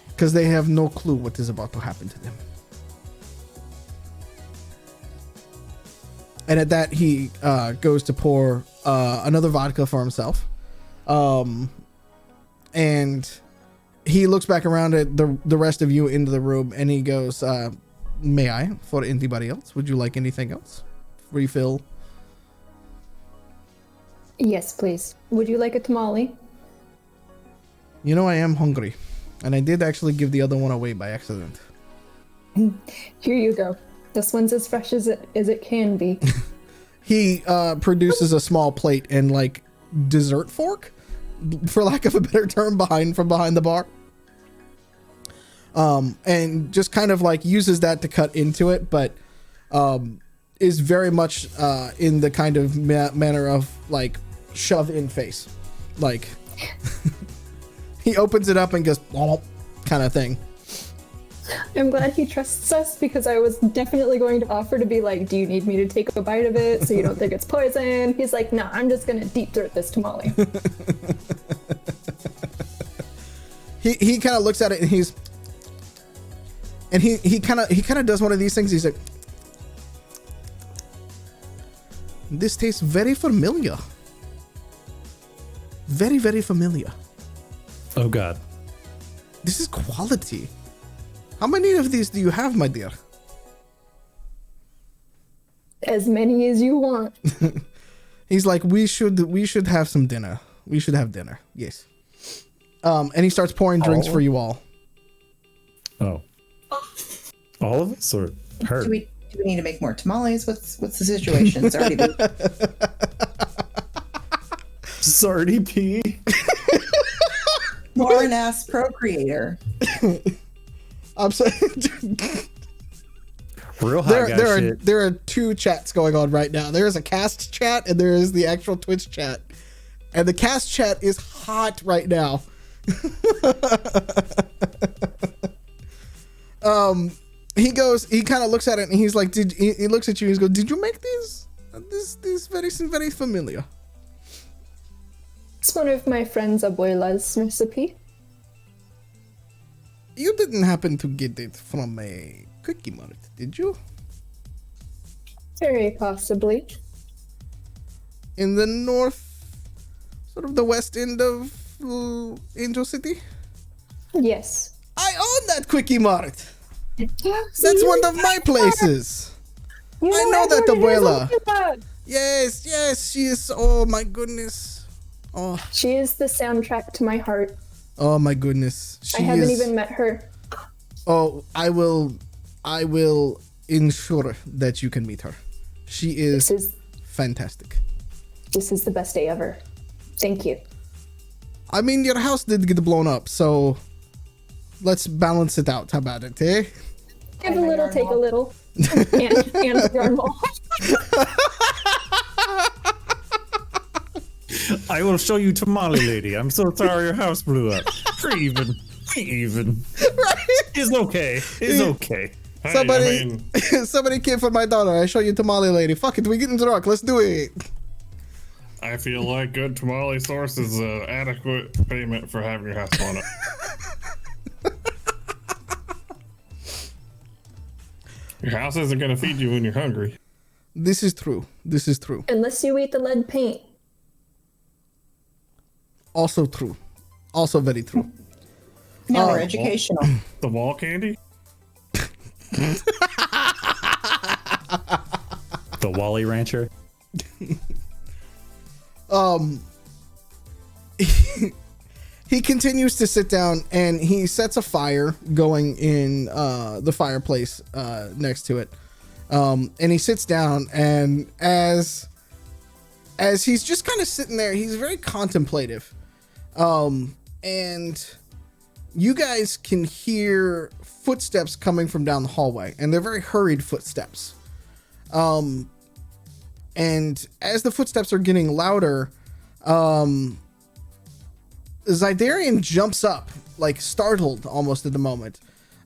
Because they have no clue what is about to happen to them. And at that, he goes to pour another vodka for himself. And he looks back around at the rest of you into the room, and he goes, may I, for anybody else? Would you like anything else? Refill? Yes, please. Would you like a tamale? You know, I am hungry. And I did actually give the other one away by accident. Here you go. This one's as fresh as it can be. He produces a small plate and like dessert fork, for lack of a better term, from behind the bar. And just kind of like uses that to cut into it, but is very much in the kind of manner of like shove in face. Like he opens it up and goes kind of thing. I'm glad he trusts us, because I was definitely going to offer to be like, do you need me to take a bite of it so you don't think it's poison? He's like, no, I'm just gonna deep throat this tamale. He kind of looks at it and he kind of does one of these things. He's like, this tastes very familiar. Very, very familiar. Oh God. This is quality. How many of these do you have, my dear? As many as you want. He's like, we should have some dinner. We should have dinner. Yes. And he starts pouring drinks for you all. Oh. All of us or her? Do we need to make more tamales? What's the situation? It's already been... Sardy P. Lauren ass procreator. I'm sorry. Real high guy shit. There are two chats going on right now. There is a cast chat and there is the actual Twitch chat. And the cast chat is hot right now. He kind of looks at it and he's like, he looks at you and he goes, did you make these? This very familiar. It's one of my friend's abuela's recipe. You didn't happen to get it from a Cookie Mart, did you? Very possibly. In the north, sort of the west end of Angel City? Yes. I own that Quickie Mart. That's one of my places. I know that abuela. Yes, she is. Oh my goodness. Oh. She is the soundtrack to my heart. Oh my goodness. I haven't even met her. Oh, I will ensure that you can meet her. She is fantastic. This is the best day ever. Thank you. I mean, your house did get blown up, so let's balance it out. How about it, eh? Give a little, take a little. and yarn ball. I will show you tamale lady. I'm so sorry your house blew up. We're even. Right? It's okay. It's okay. Hey, somebody came for my daughter. I show you tamale lady. Fuck it, we getting drunk. Let's do it. I feel like good tamale source is adequate payment for having your house blown up. Your house isn't going to feed you when you're hungry. This is true. Unless you eat the lead paint. Also true. Also very true. Now we're educational. The wall candy? The Wally Rancher. He continues to sit down and he sets a fire going in the fireplace next to it. And he sits down, and as he's just kind of sitting there, he's very contemplative. And you guys can hear footsteps coming from down the hallway, and they're very hurried footsteps. And as the footsteps are getting louder, Zydarian jumps up, like startled almost at the moment.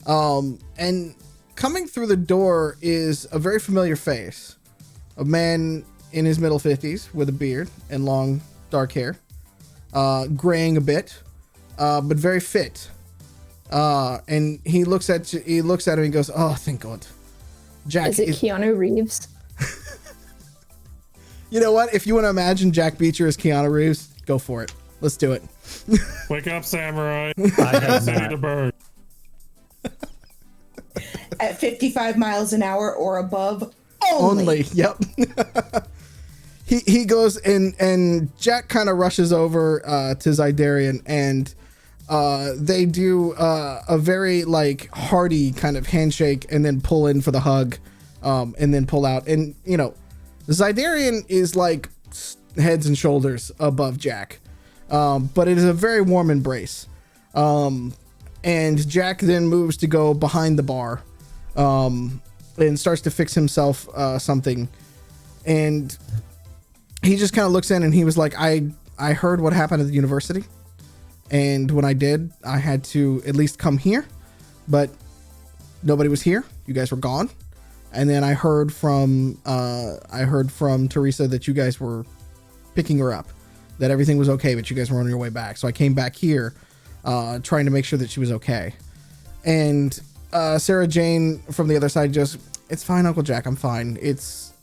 And coming through the door is a very familiar face. A man in his middle 50s with a beard and long dark hair. Graying a bit, but very fit. And he looks at him and goes, "Oh, thank God." Jack, is it Keanu Reeves? You know what? If you want to imagine Jack Beecher as Keanu Reeves, go for it. Let's do it. Wake up, samurai. I have City to burn. At 55 miles an hour or above only. Yep. He goes and Jack kind of rushes over to Zydarian, and they do a very like hearty kind of handshake and then pull in for the hug, and then pull out. And you know, Zydarian is like heads and shoulders above Jack, but it is a very warm embrace. And Jack then moves to go behind the bar, and starts to fix himself something, and he just kind of looks in and he was like, I heard what happened at the university, and when I did, I had to at least come here, but nobody was here. You guys were gone. And then I heard from Teresa that you guys were picking her up, that everything was okay, but you guys were on your way back. So I came back here, trying to make sure that she was okay. And Sarah Jane from the other side just, "It's fine, Uncle Jack. I'm fine. It's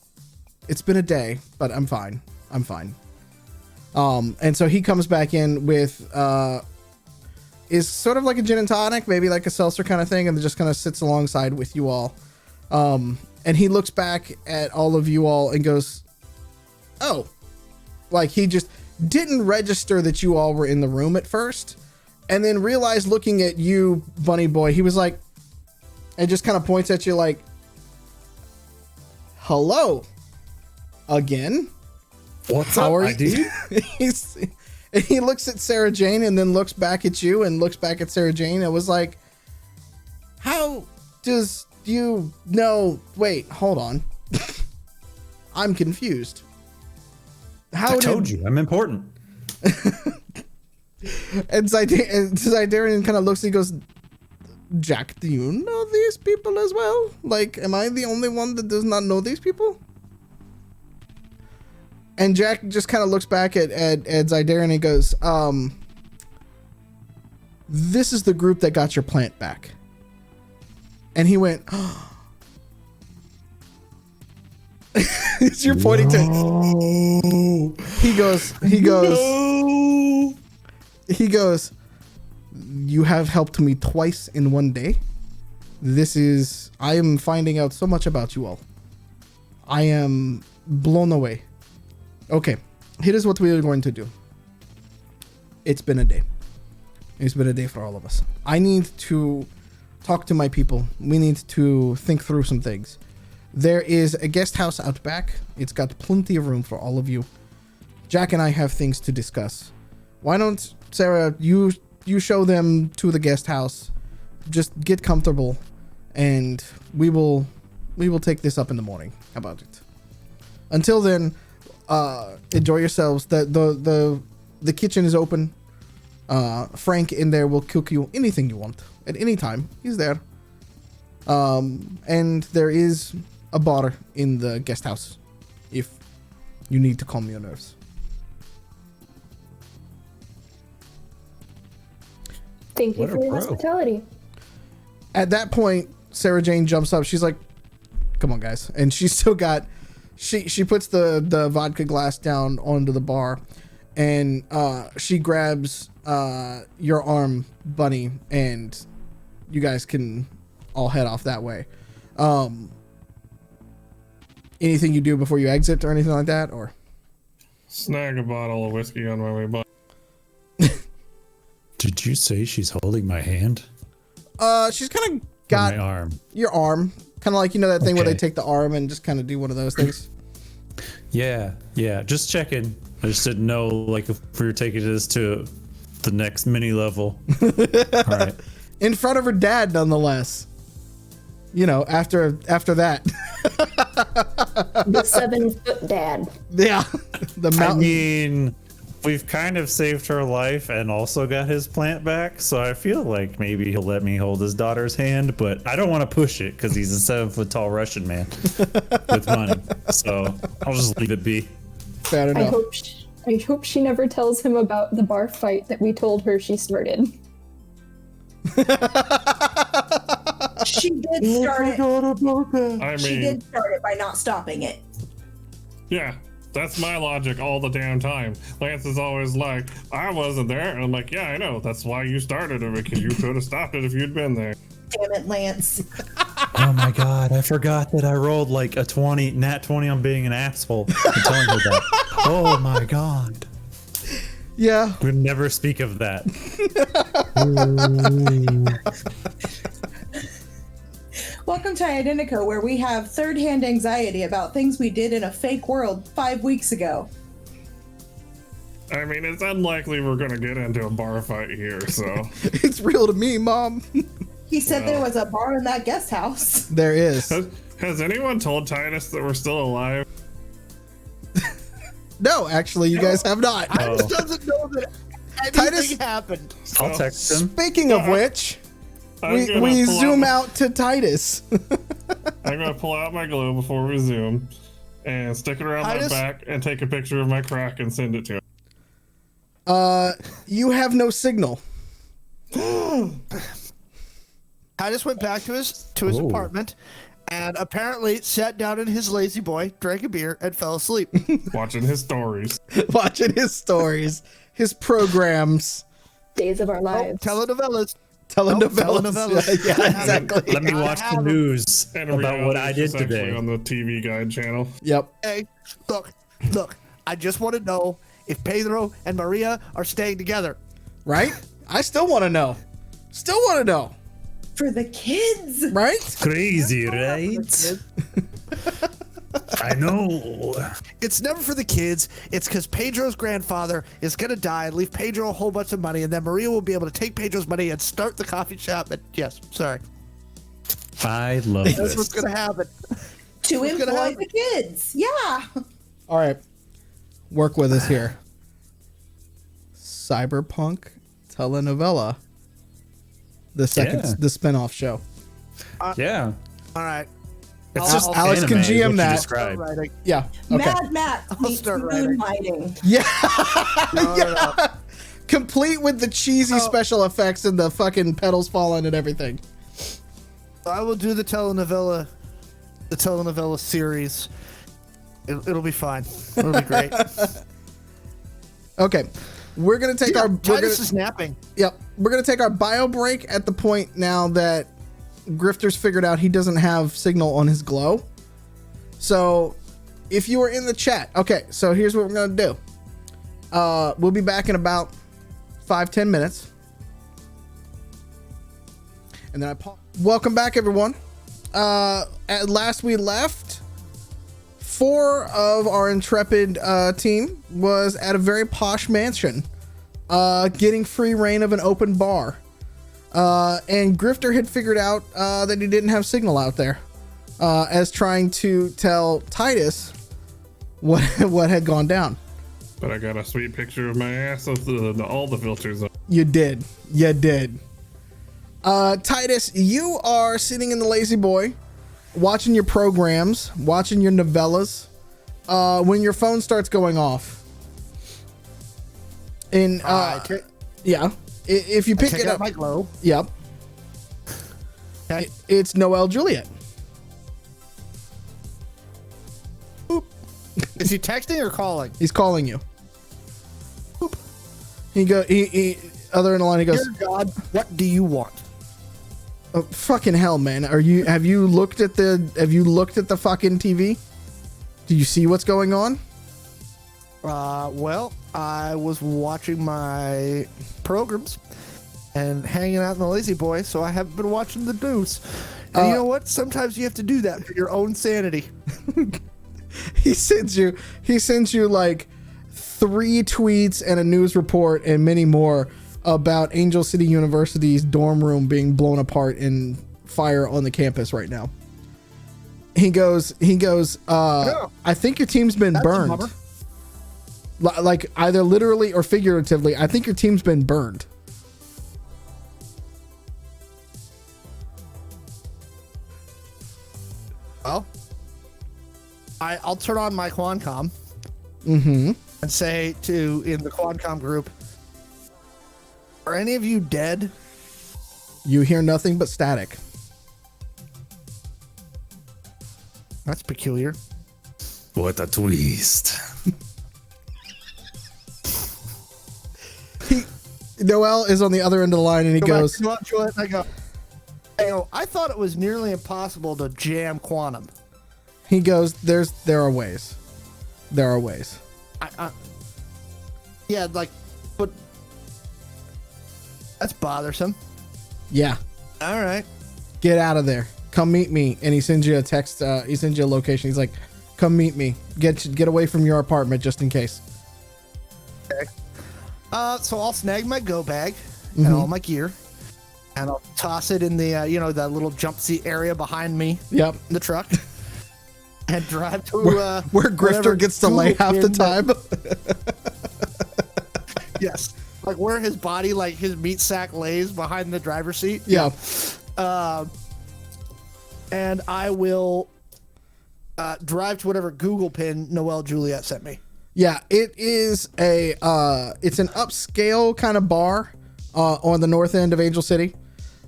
been a day, but I'm fine. I'm fine." And so he comes back in with is sort of like a gin and tonic, maybe like a seltzer kind of thing, and just kind of sits alongside with you all. And he looks back at all of you all and goes, "Oh," like he just didn't register that you all were in the room at first, and then realized looking at you, Bunny Boy, he was like, and just kind of points at you like, hello again. What's How up, are my you? dude? And he looks at Sarah Jane and then looks back at you and looks back at Sarah Jane. It was like, how does you know? Wait, hold on. I'm confused. How I told you, I'm important. And Zidarian kind of looks and he goes, Jack, do you know these people as well? Like, am I the only one that does not know these people? And Jack just kind of looks back at Zidarian and he goes, this is the group that got your plant back. And he went, you're pointing to. He goes, you have helped me twice in one day. I am finding out so much about you all. I am blown away. Okay, here is what we are going to do. It's been a day. It's been a day for all of us. I need to talk to my people. We need to think through some things. There is a guest house out back. It's got plenty of room for all of you. Jack and I have things to discuss. Why don't, Sarah, you show them to the guest house. Just get comfortable and we will take this up in the morning. How about it? Until then, enjoy yourselves. The kitchen is open. Frank in there will cook you anything you want at any time. He's there. And there is a bar in the guest house if you need to calm your nerves. Thank you What a for your bro. hospitality. At that point, Sarah Jane jumps up. She's like, come on, guys. And she's still got, she puts the vodka glass down onto the bar and she grabs your arm, Bunny, and you guys can all head off that way. Anything you do before you exit or anything like that, or Snag a bottle of whiskey on my way by. Did you say she's holding my hand? she's kind of Or got my arm. your arm, kind of like, you know, that thing where they Okay. take the arm and just kind of do one of those things. Yeah, just checking. I just didn't know, like, if we were taking this to the next mini level. All right. In front of her dad, nonetheless. You know, after that. The 7-foot dad. Yeah. The I mountain. mean, we've kind of saved her life and also got his plant back, so I feel like maybe he'll let me hold his daughter's hand, but I don't want to push it because he's a 7-foot tall Russian man with money. So I'll just leave it be. Fair I enough. hope she never tells him about the bar fight that we told her she started. She did start it. I She mean, did start it by not stopping it. yeah, that's my logic all the damn time. Lance is always like, I wasn't there. And I'm like, yeah, I know. That's why you started it, because you could have stopped it if you'd been there. Damn it, Lance. Oh my god, I forgot that I rolled like a 20, nat 20 on being an asshole. I'm telling her that. Oh my god. Yeah. We'd never speak of that. Welcome to Identico, where we have third-hand anxiety about things we did in a fake world 5 weeks ago. I mean, it's unlikely we're going to get into a bar fight here, so. It's real to me, Mom. He said there was a bar in that guest house. There is. Has anyone told Titus that we're still alive? No, actually, you guys have not. Titus doesn't know that anything Titus- happened. I'll text him. Speaking of which, I'm gonna we pull zoom out. out to Titus. I'm going to pull out my glow before we zoom and stick it around Titus? my back and take a picture of my crack and send it to him. You have no signal. Titus went back to his Oh. apartment and apparently sat down in his lazy boy, drank a beer, and fell asleep. Watching his stories. Watching his stories, his programs, Days of our lives. Telenovelas. telenovelas. telenovelas. Yeah, exactly. Let me watch the have 'em. news And about what reality I is did just actually today. on the TV Guide channel. Yep. Hey, look, I just want to know if Pedro and Maria are staying together. Right? I still want to know. Still want to know. For the kids. Right? Crazy, right? I know. It's never for the kids. It's because Pedro's grandfather is going to die and leave Pedro a whole bunch of money, and then Maria will be able to take Pedro's money and start the coffee shop. And yes, sorry. I love That's this. what's going to happen. To What's gonna employ happen? the kids. Yeah. All right. Work with us here. Cyberpunk telenovela. The second, Yeah. the spinoff show. Yeah. All right. It's just Alex can anime, is GM what you that. described. Writing. Yeah. Okay. Mad Max meets start writing. moonlighting. Yeah. No. Complete with the cheesy special effects and the fucking pedals falling and everything. I will do the telenovela series. It'll be fine. It'll be great. Okay. We're gonna take our. Titus is napping. Yep. We're gonna take our bio break at the point now that Grifter's figured out he doesn't have signal on his glow. So if you were in the chat, okay, so here's what we're gonna do. We'll be back in about 5-10 minutes. And then welcome back, everyone. At last we left, 4 of our intrepid team was at a very posh mansion, getting free reign of an open bar. And Grifter had figured out that he didn't have signal out there, as trying to tell Titus what had gone down. But I got a sweet picture of my ass with all the filters on. You did. Titus, you are sitting in the Lazy Boy, watching your programs, watching your novellas, when your phone starts going off. And yeah, if you pick Check it out up, my glow. yep, Okay. it's Noel Juliet. Is he texting or calling? He's calling you. He other in the line. He goes, Dear God, what do you want? oh, fucking hell, man. Have you looked at the fucking TV? Do you see what's going on? Well, I was watching my programs and hanging out in the Lazy Boy, so I haven't been watching the news. And you know what? Sometimes you have to do that for your own sanity. He sends you like 3 tweets and a news report and many more about Angel City University's dorm room being blown apart in fire on the campus right now. He goes, I think your team's been That's a burned. bummer. Like either literally or figuratively. I think your team's been burned. Well, I'll turn on my Quancom Mm-hmm. and say in the Quancom group, are any of you dead? You hear nothing but static. That's peculiar. What a twist. Noel is on the other end of the line and he goes, I go, I thought it was nearly impossible to jam quantum. there are ways. There are ways. Yeah, but that's bothersome. Yeah. All right. Get out of there. Come meet me. And he sends you a text. He sends you a location. He's like, come meet me. Get away from your apartment just in case. Okay. So I'll snag my go bag and all my gear, and I'll toss it in the that little jump seat area behind me Yep. in the truck, and drive to Where Grifter gets to lay half the time. Yes, like where his body, like his meat sack, lays behind the driver's seat. Yeah. And I will drive to whatever Google pin Noel Juliet sent me. Yeah. It is it's an upscale kind of bar on the north end of Angel City.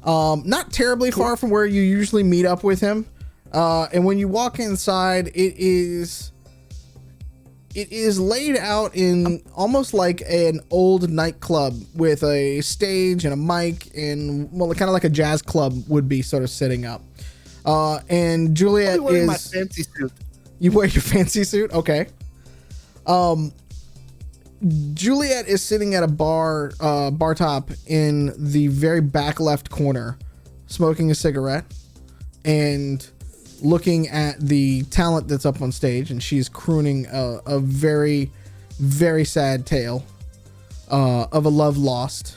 Not terribly far from where you usually meet up with him. And when you walk inside, it is laid out in almost like an old nightclub with a stage and a mic and kind of like a jazz club would be sort of setting up. And Juliet I'm wearing my is fancy suit. you wear your fancy suit. Okay. Juliet is sitting at a bar top in the very back left corner, smoking a cigarette, and looking at the talent that's up on stage, and she's crooning a very, very sad tale of a love lost.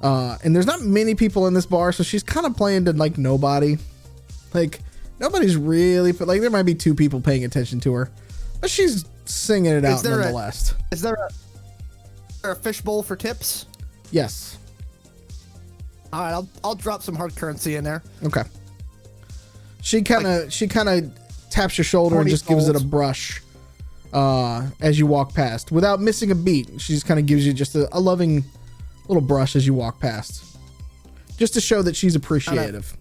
And there's not many people in this bar, so she's kind of playing to like nobody. Like nobody's really, but like there might be 2 people paying attention to her, but she's singing it out nonetheless. Is there a fishbowl for tips? Yes. All right, I'll drop some hard currency in there. Okay. She kind of taps your shoulder and just gives it a brush as you walk past without missing a beat. She just kind of gives you just a loving little brush as you walk past, just to show that she's appreciative.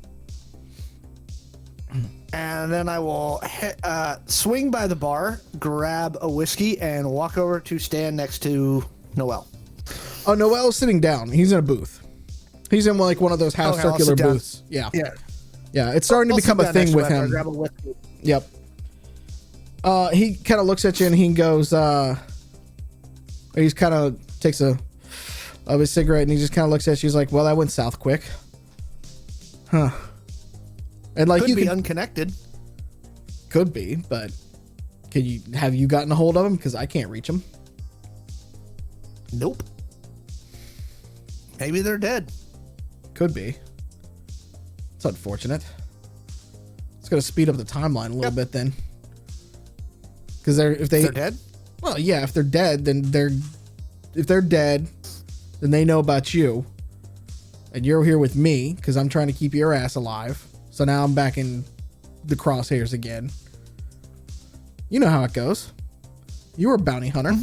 And then I will swing by the bar, grab a whiskey, and walk over to stand next to Noel. Oh, Noel's sitting down. He's in a booth. He's in like one of those half circular booths. Yeah. It's starting to become a thing with him. Grab a whiskey. Yep. He kind of looks at you and he goes, he's kind of takes a of his cigarette and he just kind of looks at you. He's like, well, that went south quick. Huh. And like Could be unconnected. Could be, but have you gotten a hold of him? Because I can't reach him. Nope. Maybe they're dead. Could be. It's unfortunate. It's going to speed up the timeline a little bit then. Because if they're dead? Well, yeah, if they're dead, then if they're dead, then they know about you. And you're here with me because I'm trying to keep your ass alive. So now I'm back in the crosshairs again. You know how it goes. You were a bounty hunter.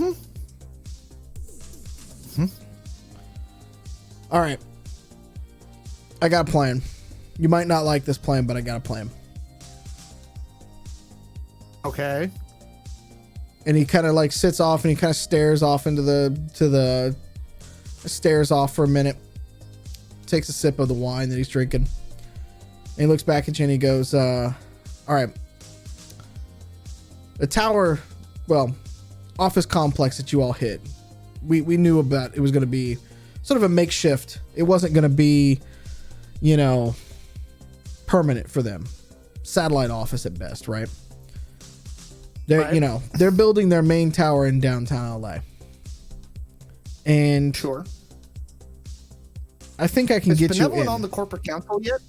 All right. I got a plan. You might not like this plan, but I got a plan. Okay. And he kind of like sits off and he kind of stares off stares off for a minute. Takes a sip of the wine that he's drinking. And he looks back at you and he goes, all right. The tower, well, office complex that you all hit. We knew about it was going to be sort of a makeshift. It wasn't going to be, permanent for them. Satellite office at best, right? They're building their main tower in downtown LA. And sure. I think I can get you in. Is Benevolent on the corporate council yet?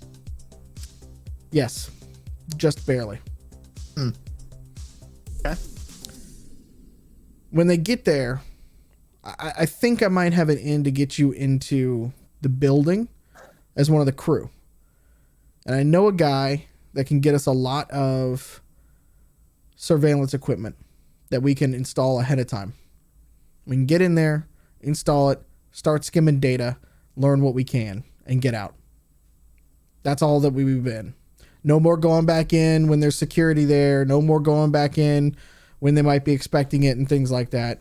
Yes. Just barely. Okay. When they get there, I think I might have it in to get you into the building as one of the crew. And I know a guy that can get us a lot of surveillance equipment that we can install ahead of time. We can get in there, install it, start skimming data, learn what we can, and get out. That's all that we've been. No more going back in when there's security there. No more going back in when they might be expecting it and things like that.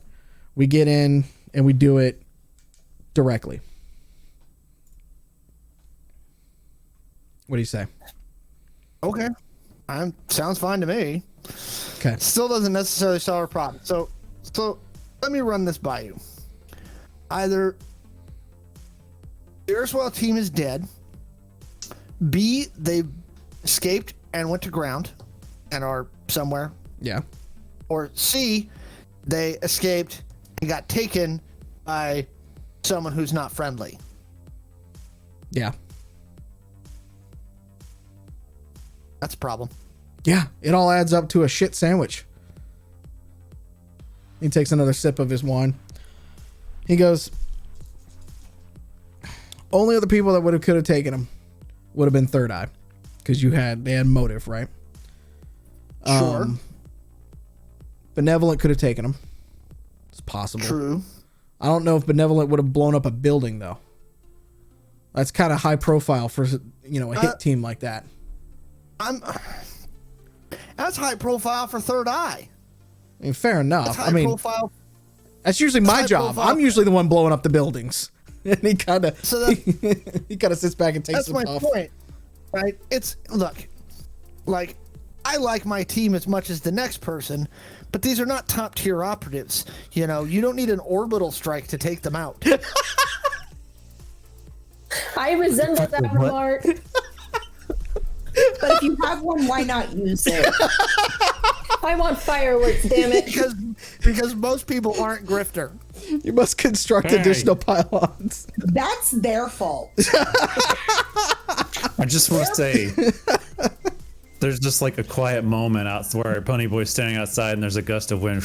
We get in and we do it directly. What do you say? Okay. Sounds fine to me. Okay. Still doesn't necessarily solve our problem. So let me run this by you. Either the Earthwell team is dead. B, they escaped and went to ground and are somewhere. Yeah. Or C, they escaped and got taken by someone who's not friendly. Yeah. That's a problem. Yeah. It all adds up to a shit sandwich. He takes another sip of his wine. He goes, only other people that could have taken him would have been Third Eye. Because they had motive, right? Sure. Benevolent could have taken him. It's possible. True. I don't know if Benevolent would have blown up a building, though. That's kind of high profile for, a hit team like that. That's high profile for Third Eye. I mean, fair enough. Profile. That's usually my job. Profile. I'm usually the one blowing up the buildings. And he kind of sits back and takes That's my point. Right? I like my team as much as the next person, but these are not top tier operatives. You don't need an orbital strike to take them out. I resemble that remark. But if you have one, why not use it? I want fireworks, damn it. Because most people aren't grifter. You must construct additional pylons. That's their fault. I just want to say, there's just like a quiet moment out where Pony Boy's standing outside and there's a gust of wind,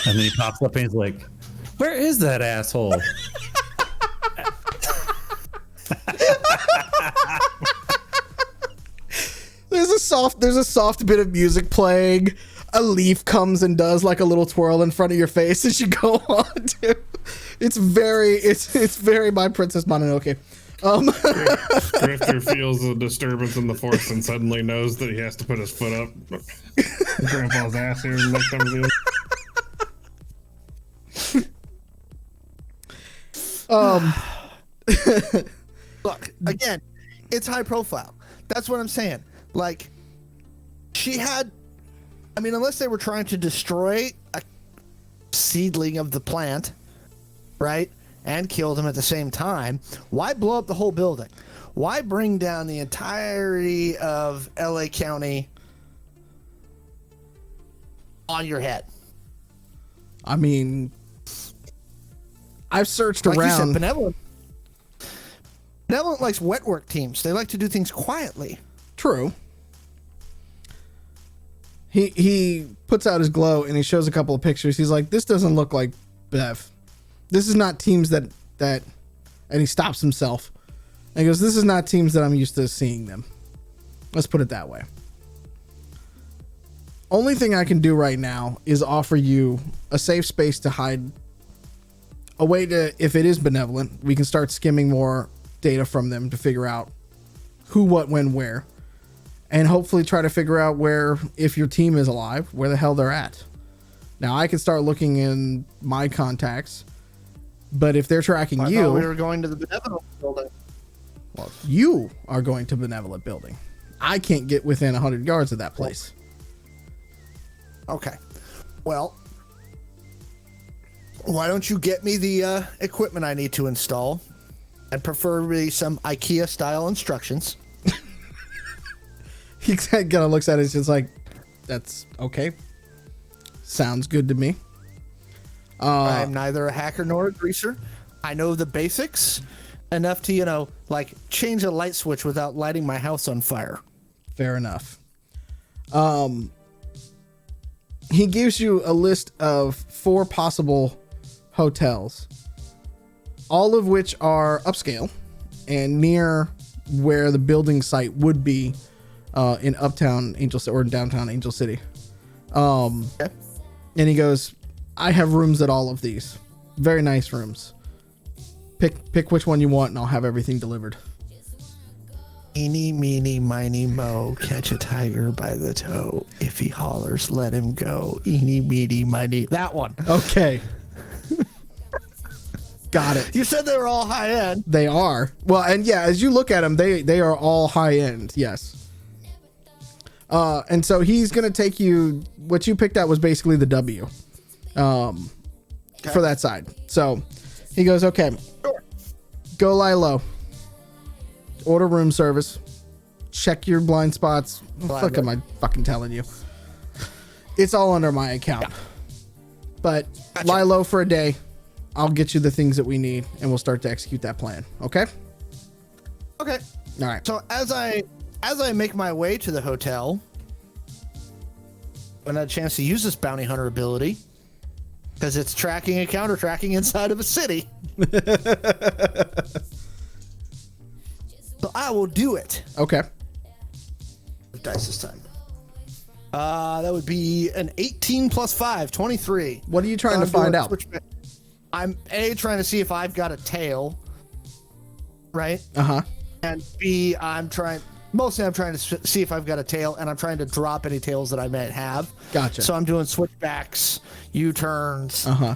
and then he pops up and he's like, "Where is that asshole?" There's a soft bit of music playing. A leaf comes and does like a little twirl in front of your face as you go on to. It's very My Princess Mononoke. Grifter feels a disturbance in the force and suddenly knows that he has to put his foot up Grandpa's ass here and make them do. Look, again, it's high profile. That's what I'm saying. Like, she had, I mean, unless they were trying to destroy a seedling of the plant, right, and kill them at the same time, why blow up the whole building? Why bring down the entirety of LA County on your head? I mean, I've searched Like you said, around. Benevolent likes wet work teams. They like to do things quietly. True. He puts out his glow and he shows a couple of pictures. He's like, this doesn't look like Bev. This is not teams that and he stops himself and he goes, this is not teams that I'm used to seeing them. Let's put it that way. Only thing I can do right now is offer you a safe space to hide, a way to, if it is benevolent, we can start skimming more data from them to figure out who, what, when, where, and hopefully try to figure out where, if your team is alive, where the hell they're at. Now I can start looking in my contacts, but if they're tracking I you, thought we were going to the Benevolent building. well, you are going to Benevolent building. I can't get within 100 yards of that place. Okay. Well, why don't you get me the equipment I need to install, and preferably some IKEA style instructions. He kind of looks at it. It's just like, that's okay. Sounds good to me. I'm neither a hacker nor a greaser. I know the basics enough to, like change a light switch without lighting my house on fire. Fair enough. He gives you a list of 4 possible hotels, all of which are upscale and near where the building site would be in uptown Angel City or in downtown Angel City. Okay. And he goes, I have rooms at all of these. Very nice rooms. Pick which one you want and I'll have everything delivered. Eeny, meeny, miny, mo, catch a tiger by the toe. If he hollers, let him go. Eeny, meeny, miny. That one. Okay. Got it. You said they were all high end. They are. Well, and yeah, as you look at them, they are all high end. Yes. And so he's going to take you, what you picked out was basically the W, for that side. So he goes, okay, Sure. go lie low, order room service, check your blind spots. What the fuck am I fucking telling you? It's all under my account, but lie low for a day. I'll get you the things that we need and we'll start to execute that plan. Okay. Okay. All right. So as I make my way to the hotel, when I had a chance to use this bounty hunter ability, because it's tracking and counter tracking inside of a city. So I will do it. Okay. Dice this time. That would be an 18 plus 5, 23. What are you trying to I'm doing find out? switchback. I'm A, trying to see if I've got a tail, right? Uh-huh. And B, I'm trying to see if I've got a tail, and I'm trying to drop any tails that I might have. Gotcha. So I'm doing switchbacks, U-turns, Uh-huh.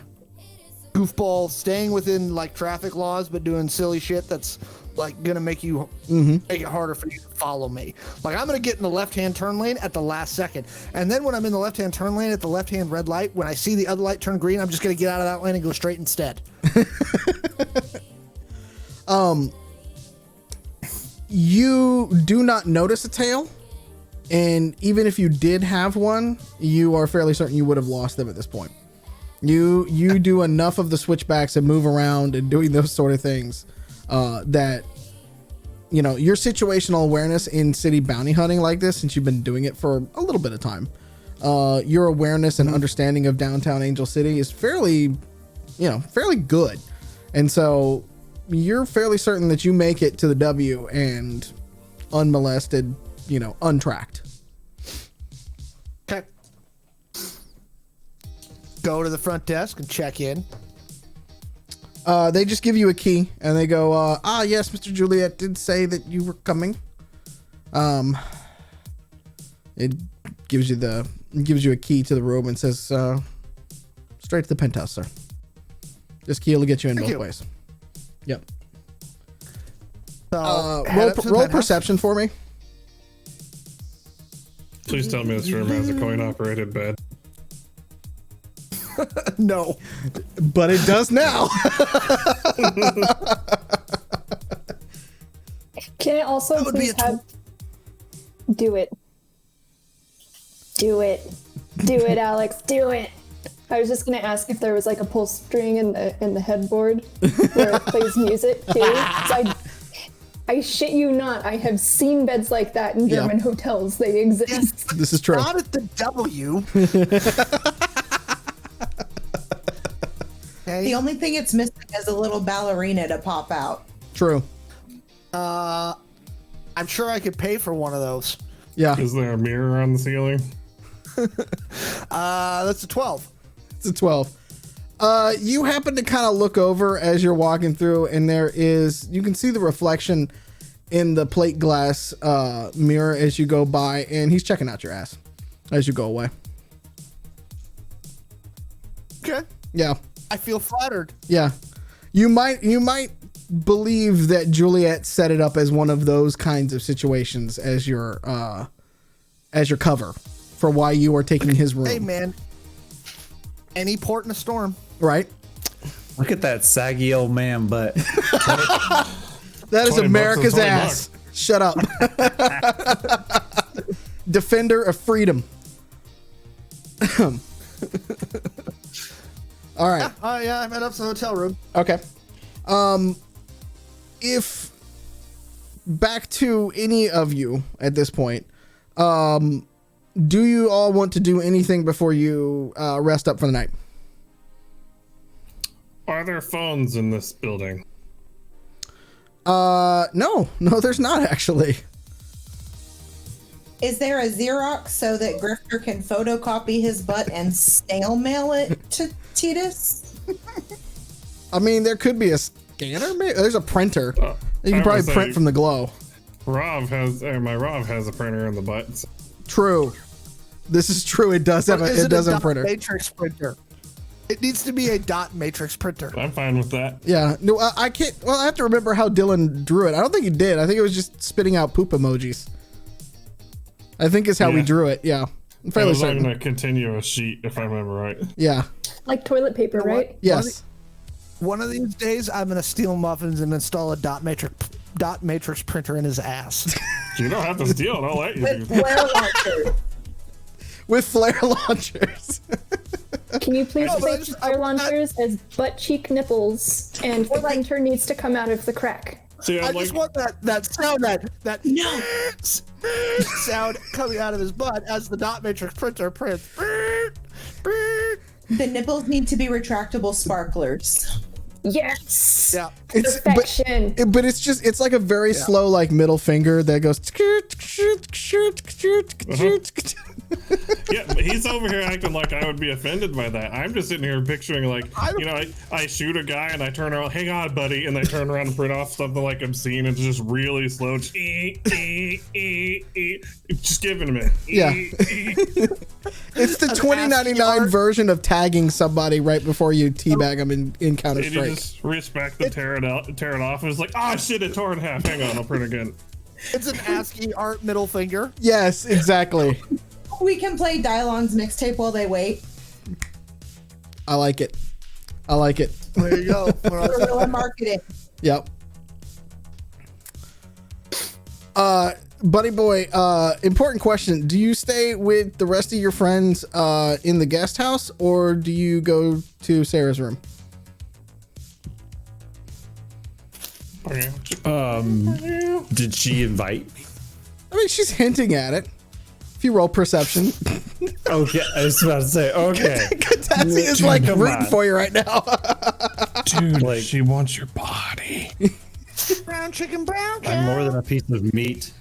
goofball, staying within like traffic laws, but doing silly shit that's like gonna make it harder for you to follow me. Like I'm gonna get in the left-hand turn lane at the last second, and then when I'm in the left-hand turn lane at the left-hand red light, when I see the other light turn green, I'm just gonna get out of that lane and go straight You do not notice a tail, and even if you did have one, you are fairly certain you would have lost them at this point. You do enough of the switchbacks and move around and doing those sort of things that, you know, your situational awareness in city bounty hunting like this, since you've been doing it for a little bit of time, your awareness and understanding of downtown Angel City is fairly good. And so you're fairly certain that you make it to the W and unmolested, you know, untracked. Okay. Go to the front desk and check in. They just give you a key and they go, yes, Mr. Juliet did say that you were coming. It gives you a key to the room and says, straight to the penthouse, sir. This key will get you in both ways. Yep. So, roll perception for me. Please tell me this room has a coin-operated bed. No. But it does now. Can I also please have... Do it. Do it. Do it, Alex. Do it. I was just gonna ask if there was like a pull string in the headboard where it plays music too. I shit you not, I have seen beds like that in German hotels. They exist. This is true. Not at the W. Okay. The only thing it's missing is a little ballerina to pop out. True. I'm sure I could pay for one of those. Yeah. Is there a mirror on the ceiling? That's a 12. It's a 12. You happen to kind of look over as you're walking through, and you can see the reflection in the plate glass mirror as you go by, and he's checking out your ass as you go away. Okay. Yeah. I feel flattered. Yeah. You might believe that Juliet set it up as one of those kinds of situations as your cover for why you are taking his room. Hey, man. Any port in a storm. Right? Look at that saggy old man butt. That is $20 America's is $20. ass. Shut up. Defender of freedom. All right. Yeah, I met up to the hotel room. Okay. If back to any of you at this point, do you all want to do anything before you rest up for the night? Are there phones in this building? No, there's not actually. Is there a Xerox so that Grifter can photocopy his butt and snail mail it to Titus? I mean, there could be a scanner. Maybe there's a printer. You can I probably would print say from the glow. my Rav has a printer in the butt. So True. This is true. It does have a dot printer. matrix printer. It needs to be a dot matrix printer. I'm fine with that. Yeah. No, I can't. Well, I have to remember how Dylan drew it. I don't think he did. I think it was just spitting out poop emojis. I think is how we drew it. Yeah. I'm It fairly was on certain. a continuous sheet, if I remember right. Yeah. Like toilet paper, You know what? right? Yes. One of these days, I'm gonna steal muffins and install a dot matrix printer in his ass. You don't have to steal it. I'll let you With do. flare launcher. With flare launchers. Can you please No, but I say just- fire I want that- launchers as butt cheek nipples, and the printer needs to come out of the crack. See, I I'm just like, want that sound, that sound coming out of his butt as the dot matrix printer prints. The nipples need to be retractable sparklers. Yes. Yeah. Perfection. But it's like a very slow like middle finger that goes. yeah, but he's over here acting like I would be offended by that. I'm just sitting here picturing like, I shoot a guy and I turn around, hang on, buddy, and I turn around and print off something like obscene. It's just really slow. Just give it a minute. Yeah. It's the 2099 version of tagging somebody right before you teabag them in Counter And you Strike. just respect and tear it off, and it's like, ah, shit, it tore in half. Hang on, I'll print again. It's an ASCII art middle finger. Yes, exactly. We can play Dylon's mixtape while they wait. I like it. I like it. There you go. Guerrilla marketing. Yep. Buddy boy, important question. Do you stay with the rest of your friends in the guest house, or do you go to Sarah's room? Did she invite me? I mean, she's hinting at it. If you roll perception. Okay, I was about to say, okay. Catassie is like Come rooting on. for you right now. Dude, Like- she wants your body. Brown chicken, brown I'm more than a piece of meat.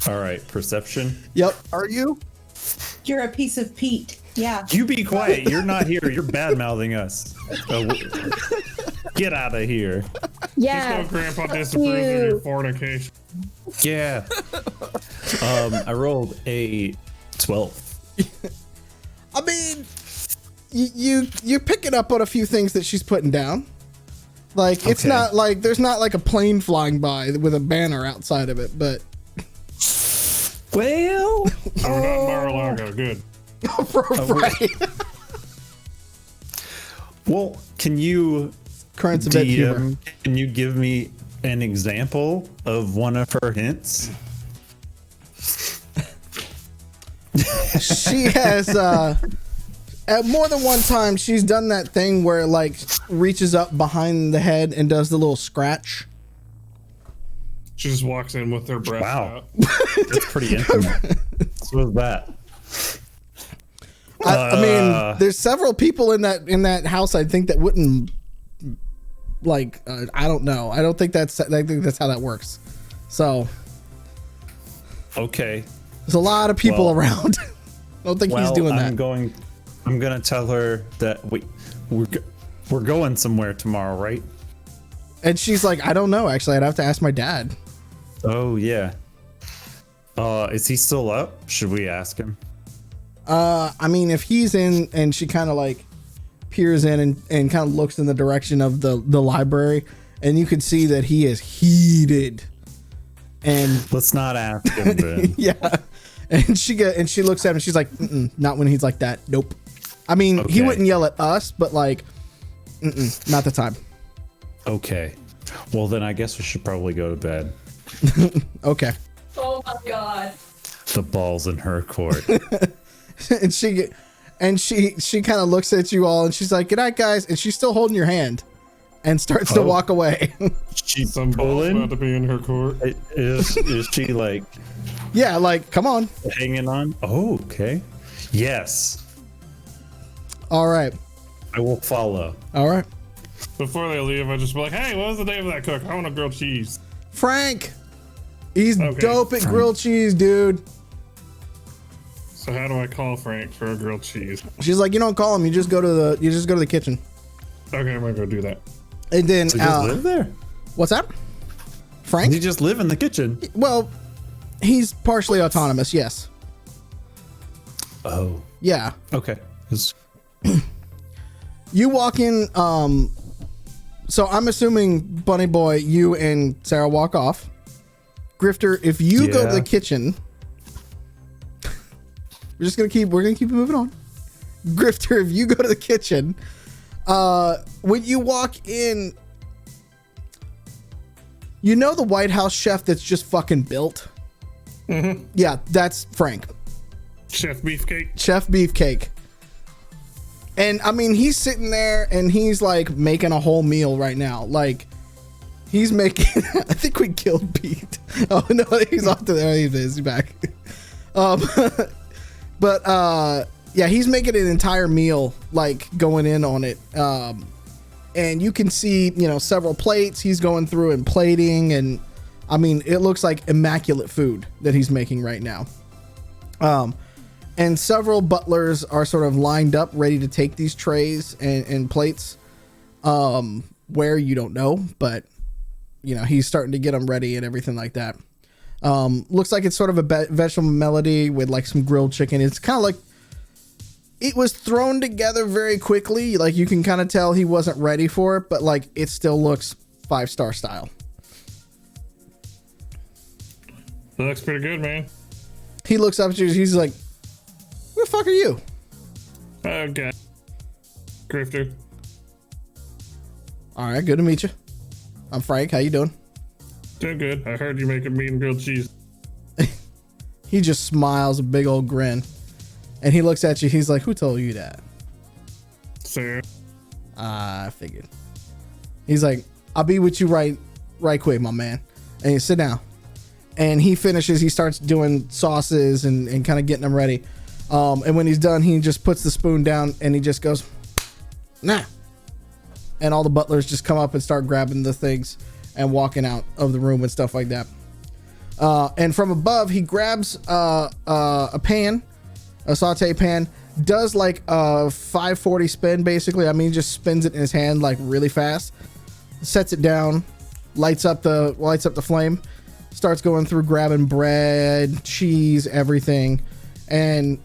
All right, perception. Yep. Are you? You're a piece of Pete. Yeah. You be quiet. You're not here. You're bad mouthing us. Get out of here. Yeah. Just know Grandpa disapproves of your fornication. Yeah. I rolled a 12. I mean, you're picking up on a few things that she's putting down. Like, it's Okay. not like there's not like a plane flying by with a banner outside of it, but Well, So we're not in Mar-a-Lago. Good. right. well, can you Currents of it humor. DM, can you give me an example of one of her hints? She has at more than one time she's done that thing where it like reaches up behind the head and does the little scratch. She just walks in with her breath Wow. out. That's pretty intimate. What was that? I mean, there's several people in that house I think that wouldn't like. I don't know. I think that's how that works. So Okay. there's a lot of people Well- around. I don't think he's doing that. I'm gonna tell her that we're going somewhere tomorrow, right? And she's like, I don't know. Actually, I'd have to ask my dad. Oh yeah. Is he still up? Should we ask him? I mean, if he's in, and she kind of like peers in and kind of looks in the direction of the library, and you can see that he is heated. And Let's not ask him then. yeah, and she looks at him. And she's like, not when he's like that. Nope. I mean, he Okay. wouldn't yell at us, but like, not the time. Okay. Well, then I guess we should probably go to bed. Okay. Oh my god. The ball's in her court. And she kind of looks at you all, and she's like, "Good night, guys." And she's still holding your hand, and starts to Oh. walk away. She's Some balls about pulling. to be in her court. Is she like Yeah, like, come on. hanging on? Oh, okay. Yes, All right. I will follow. All right. Before they leave, I just be like, "Hey, what was the name of that cook? I want a grilled cheese." Frank. He's Okay. dope at grilled cheese, dude. So how do I call Frank for a grilled cheese? She's like, you don't call him. You just go to the kitchen. Okay, I'm gonna go do that. And then, Does he just live there? what's that? Does Frank? he just live in the kitchen? Well, he's partially autonomous. Yes. Oh, Yeah. okay. You walk in. So I'm assuming, Bunny Boy, you and Sarah walk off. Grifter, if you go to Yeah. the kitchen, we're gonna keep moving on. Grifter, if you go to the kitchen, when you walk in, you know the White House chef that's just fucking built. Mm-hmm. Yeah, that's Frank, Chef Beefcake. Chef Beefcake. And I mean, he's sitting there and he's like making a whole meal right now. Like, he's making. I think we killed Pete. Oh no, he's off to there. He is. He's back. But yeah, he's making an entire meal, like going in on it. And you can see, several plates. He's going through and plating, and I mean, it looks like immaculate food that he's making right now. And several butlers are sort of lined up, ready to take these trays and plates. Where you don't know, but he's starting to get them ready and everything like that. Looks like it's sort of a vegetable melody with like some grilled chicken. It's kind of like it was thrown together very quickly. Like, you can kind of tell he wasn't ready for it, but like it still looks 5-star style. That looks pretty good, man. He looks up at you. He's like, "Who the fuck are you?" Okay. Grifter. All right, good to meet you. I'm Frank. How you doing? Doing good. I heard you make a mean grilled cheese. He just smiles a big old grin. And he looks at you. He's like, who told you that? Sir. I figured. He's like, I'll be with you right quick, my man. And you sit down. And he finishes. He starts doing sauces and kind of getting them ready. And when he's done, he just puts the spoon down and he just goes, nah. And all the butlers just come up and start grabbing the things and walking out of the room and stuff like that. And from above, he grabs a pan, a saute pan, does like a 540 spin, basically. I mean, just spins it in his hand like really fast, sets it down, lights up the flame, starts going through grabbing bread, cheese, everything. And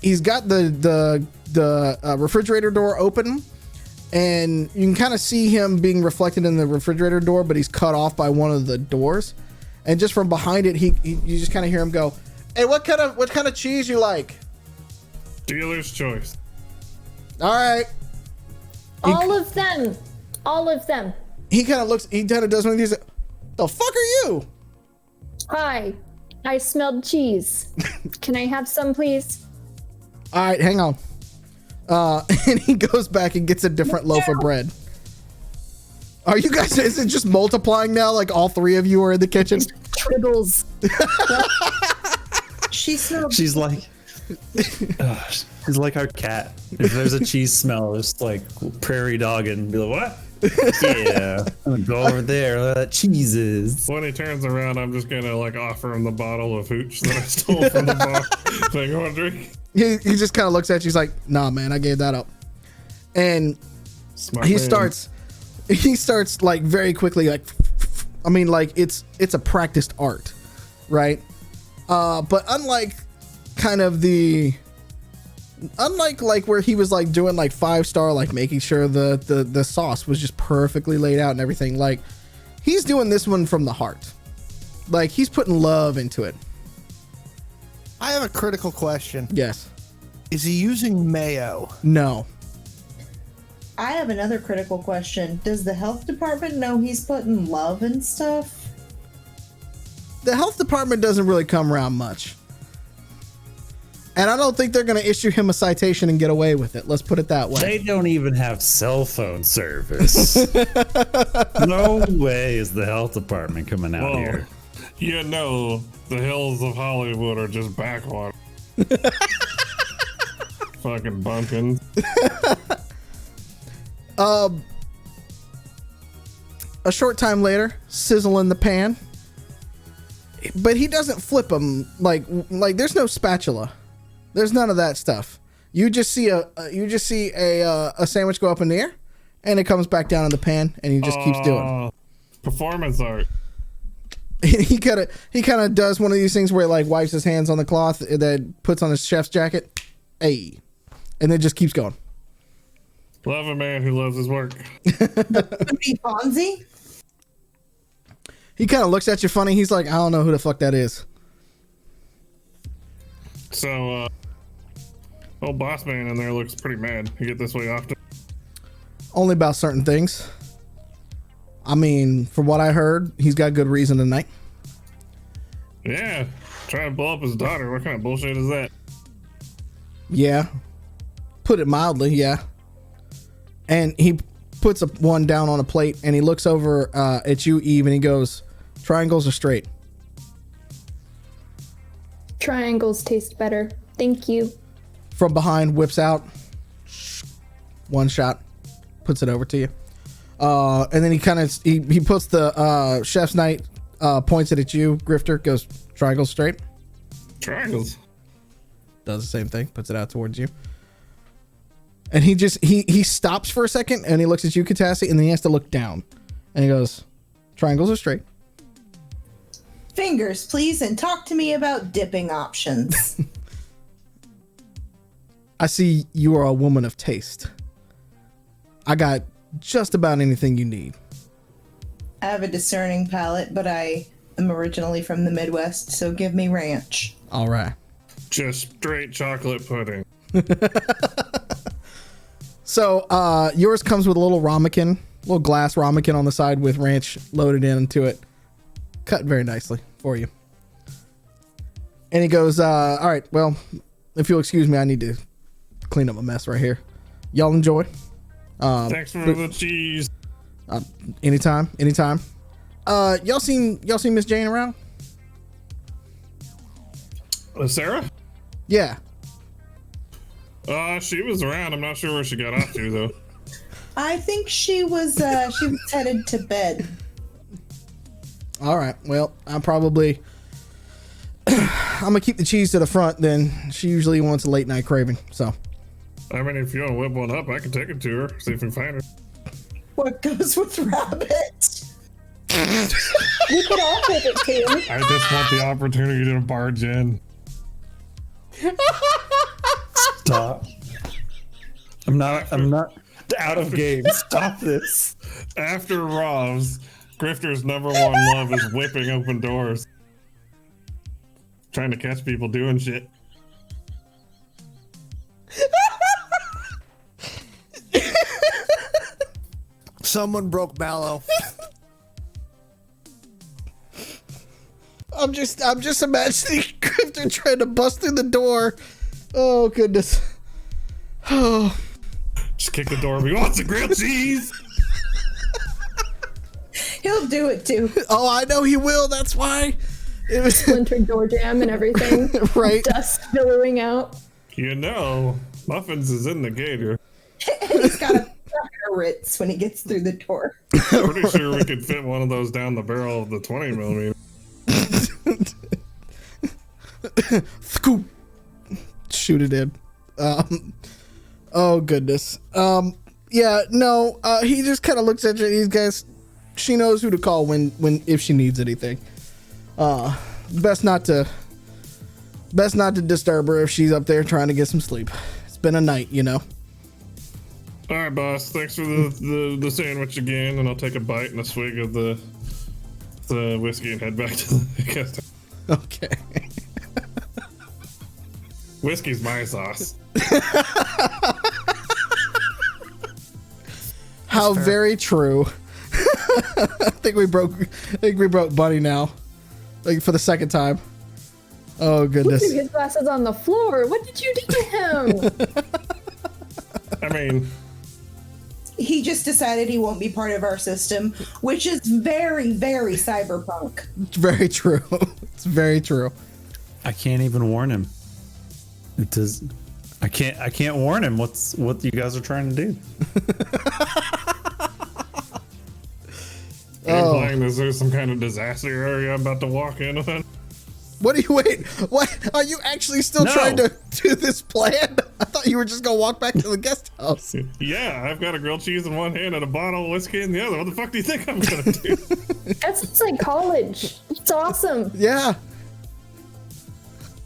he's got the refrigerator door open, and you can kind of see him being reflected in the refrigerator door, but he's cut off by one of the doors. And just from behind it, you just kind of hear him go, "Hey, what kind of cheese you like?" Dealer's choice. All right. All of them. He kind of looks. He kind of does one of these. The fuck are you? Hi, I smelled cheese. Can I have some, please? All right, hang on. And he goes back and gets a different loaf of bread. Are you guys? Is it just multiplying now? Like all three of you are in the kitchen? Tribbles. She's like, she's like our cat. If there's a cheese smell, it's like prairie dog and be like, what? Yeah, I'm gonna go over there. Where that cheese is. When he turns around, I'm just gonna like offer him the bottle of hooch that I stole from the bar. So you want to drink? He just kind of looks at you. He's like, "Nah, man, I gave that up." And Smart he man. starts like very quickly, like, I mean, like it's a practiced art, right? But unlike like where he was like doing like 5-star, like making sure the sauce was just perfectly laid out and everything, like he's doing this one from the heart. Like he's putting love into it. I have a critical question. Yes. Is he using mayo? No. I have another critical question. Does the health department know he's putting love and stuff? The health department doesn't really come around much. And I don't think they're going to issue him a citation and get away with it. Let's put it that way. They don't even have cell phone service. No way is the health department coming out Whoa. here. You know, the hills of Hollywood are just backwater. Fucking bumpkins. A short time later, sizzle in the pan. But he doesn't flip them like there's no spatula. There's none of that stuff. You just see a sandwich go up in the air, and it comes back down in the pan, and he just keeps doing. Performance art. He kind of does one of these things where he like wipes his hands on the cloth that puts on his chef's jacket, and then just keeps going. Love a man who loves his work. Booty Fonzie? He kind of looks at you funny. He's like, I don't know who the fuck that is. So, old boss man in there looks pretty mad. You get this way often? Only about certain things. I mean, from what I heard, he's got good reason tonight. Yeah, trying to blow up his daughter. What kind of bullshit is that? Yeah. Put it mildly, yeah. And he puts one down on a plate, and he looks over at you, Eve, and he goes, triangles are straight. Triangles taste better. Thank you. From behind, whips out. One shot. Puts it over to you. And then he puts the chef's knight, points it at you, Grifter, goes, triangles straight. Triangles. Does the same thing, puts it out towards you. And he stops for a second, and he looks at you, Catassie, and then he has to look down. And he goes, triangles are straight. Fingers, please, and talk to me about dipping options. I see you are a woman of taste. I got just about anything you need. I have a discerning palate, but I am originally from the Midwest, so give me ranch. All right. Just straight chocolate pudding. So yours comes with a little ramekin, little glass ramekin on the side with ranch loaded into it. cut very nicely for you. And he goes, all right, well, if you'll excuse me, I need to clean up a mess right here. Y'all enjoy. Thanks for the cheese. Anytime. Y'all seen Miss Jane around? Sarah? Yeah. She was around. I'm not sure where she got off to though. I think she was headed to bed. All right. Well, I'm gonna keep the cheese to the front. Then she usually wants a late night craving. So. I mean, if you want to whip one up, I can take it to her. See if we can find her. What goes with rabbit? We could all take it too. I just want the opportunity to barge in. Stop. I'm not out of game. Stop this. After Rov's, Grifter's number one love is whipping open doors. Trying to catch people doing shit. Someone broke Mallo. I'm just imagining Grifter trying to bust through the door. Oh goodness. Oh. Just kick the door. We want some grilled cheese. He'll do it too. Oh, I know he will. That's why. It was Splintered door jam and everything. right. Dust billowing out. You know, Muffins is in the gator. He's got a Ritz when he gets through the door. Pretty sure we could fit one of those down the barrel of the 20 millimeter. Scoop. Shoot it in. Oh goodness. Yeah, no, he just kind of looks at you. These guys, she knows who to call when if she needs anything. Best not to disturb her if she's up there trying to get some sleep. It's been a night, you know. All right, boss. Thanks for the sandwich again, and I'll take a bite and a swig of the whiskey and head back to the guest house. Okay. Whiskey's my sauce. How very true. I think we broke Bunny now, like for the second time. Oh goodness. Look, his glasses on the floor. What did you do to him? I mean, He just decided he won't be part of our system, which is very, very cyberpunk. It's very true. It's very true. I can't even warn him. It does. I can't warn him. What you guys are trying to do? implying is there some kind of disaster area I'm about to walk in on? What are you wait? What are you actually still No. trying to do this plan? I thought you were just gonna walk back to the guest house. Yeah, I've got a grilled cheese in one hand and a bottle of whiskey in the other. What the fuck do you think I'm gonna do? That's like college. It's awesome. Yeah.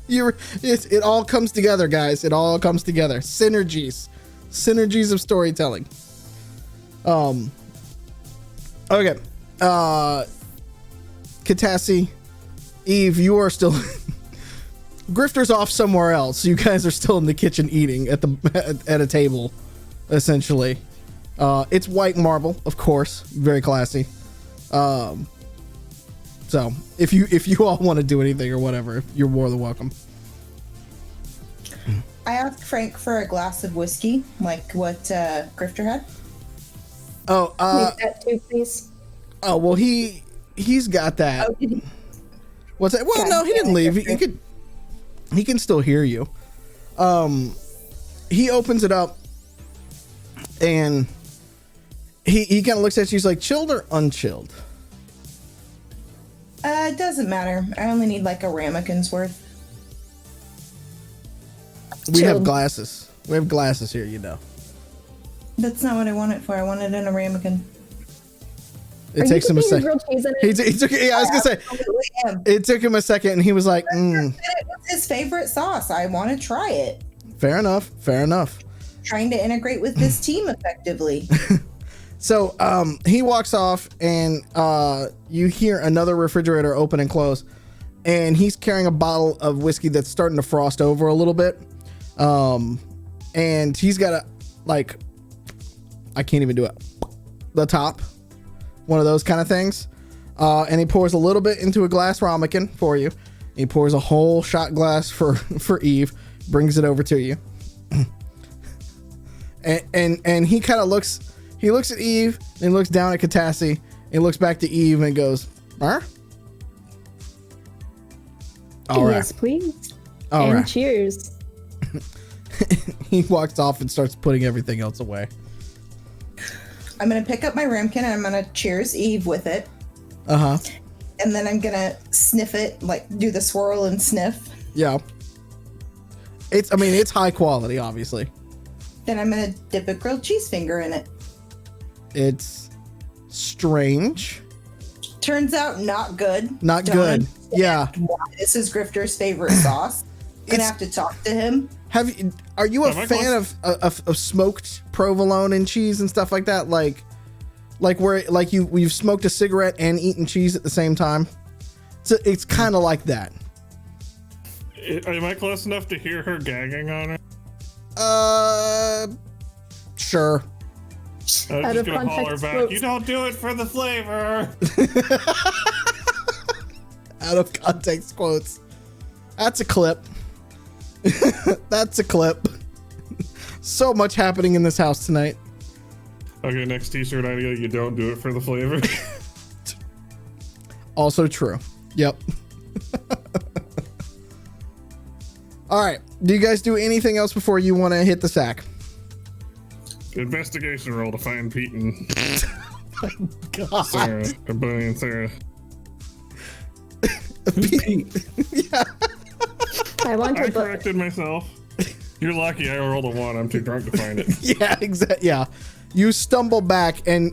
It all comes together, guys. It all comes together. Synergies of storytelling. Okay. Catassie, Eve, you are still Grifter's off somewhere else. You guys are still in the kitchen eating at a table, essentially. It's white marble, of course, very classy. So if you all want to do anything or whatever, you're more than welcome. I asked Frank for a glass of whiskey, like what Grifter had. Oh, Make that too, please. oh well, he's got that. Oh, did he? What's that? Well, God no, he damn didn't it, leave. He can still hear you. He opens it up and he kind of looks at you. He's like, chilled or unchilled? It doesn't matter. I only need like a ramekins worth. We have Chilled. glasses. We have glasses here, you know. That's not what I want it for. I want it in a ramekin. It Are takes you him a putting second. grilled cheese in it? He took. Yeah, I was gonna say Absolutely am. it took him a second, and he was like, It was his favorite sauce. I want to try it. "Fair enough, fair enough." Trying to integrate with this team effectively. So he walks off, and you hear another refrigerator open and close, and he's carrying a bottle of whiskey that's starting to frost over a little bit, and he's got a I can't even do it. The top, one of those kind of things. And he pours a little bit into a glass ramekin for you. He pours a whole shot glass for Eve, brings it over to you. and he kind of looks at Eve, and he looks down at Catassie, and he looks back to Eve and goes, "Huh? All right. Yes, please. All and right." cheers. He walks off and starts putting everything else away. I'm gonna pick up my ramekin and I'm gonna cheers Eve with it. Uh-huh. And then I'm gonna sniff it, like do the swirl and sniff. Yeah. It's high quality, obviously. Then I'm gonna dip a grilled cheese finger in it. It's strange. Turns out not good. Not Don't good. understand Yeah. why this is Grifter's favorite sauce. Gonna have to talk to him. Are you a Am I fan of smoked provolone and cheese and stuff like that? Like where you've smoked a cigarette and eaten cheese at the same time? So it's kind of like that. Am I close enough to hear her gagging on it? Sure. I'm Out just of gonna call her context back. quotes. You don't do it for the flavor. Out of context quotes. That's a clip. That's a clip. So much happening in this house tonight. Okay, next t-shirt idea, you don't do it for the flavor. Also true. Yep. All right. Do you guys do anything else before you want to hit the sack? Investigation roll to find Pete and God. Sarah. Billy and Sarah. Yeah. I want I to book. corrected myself. You're lucky I rolled a 1. I'm too drunk to find it. Yeah, exactly. Yeah. You stumble back and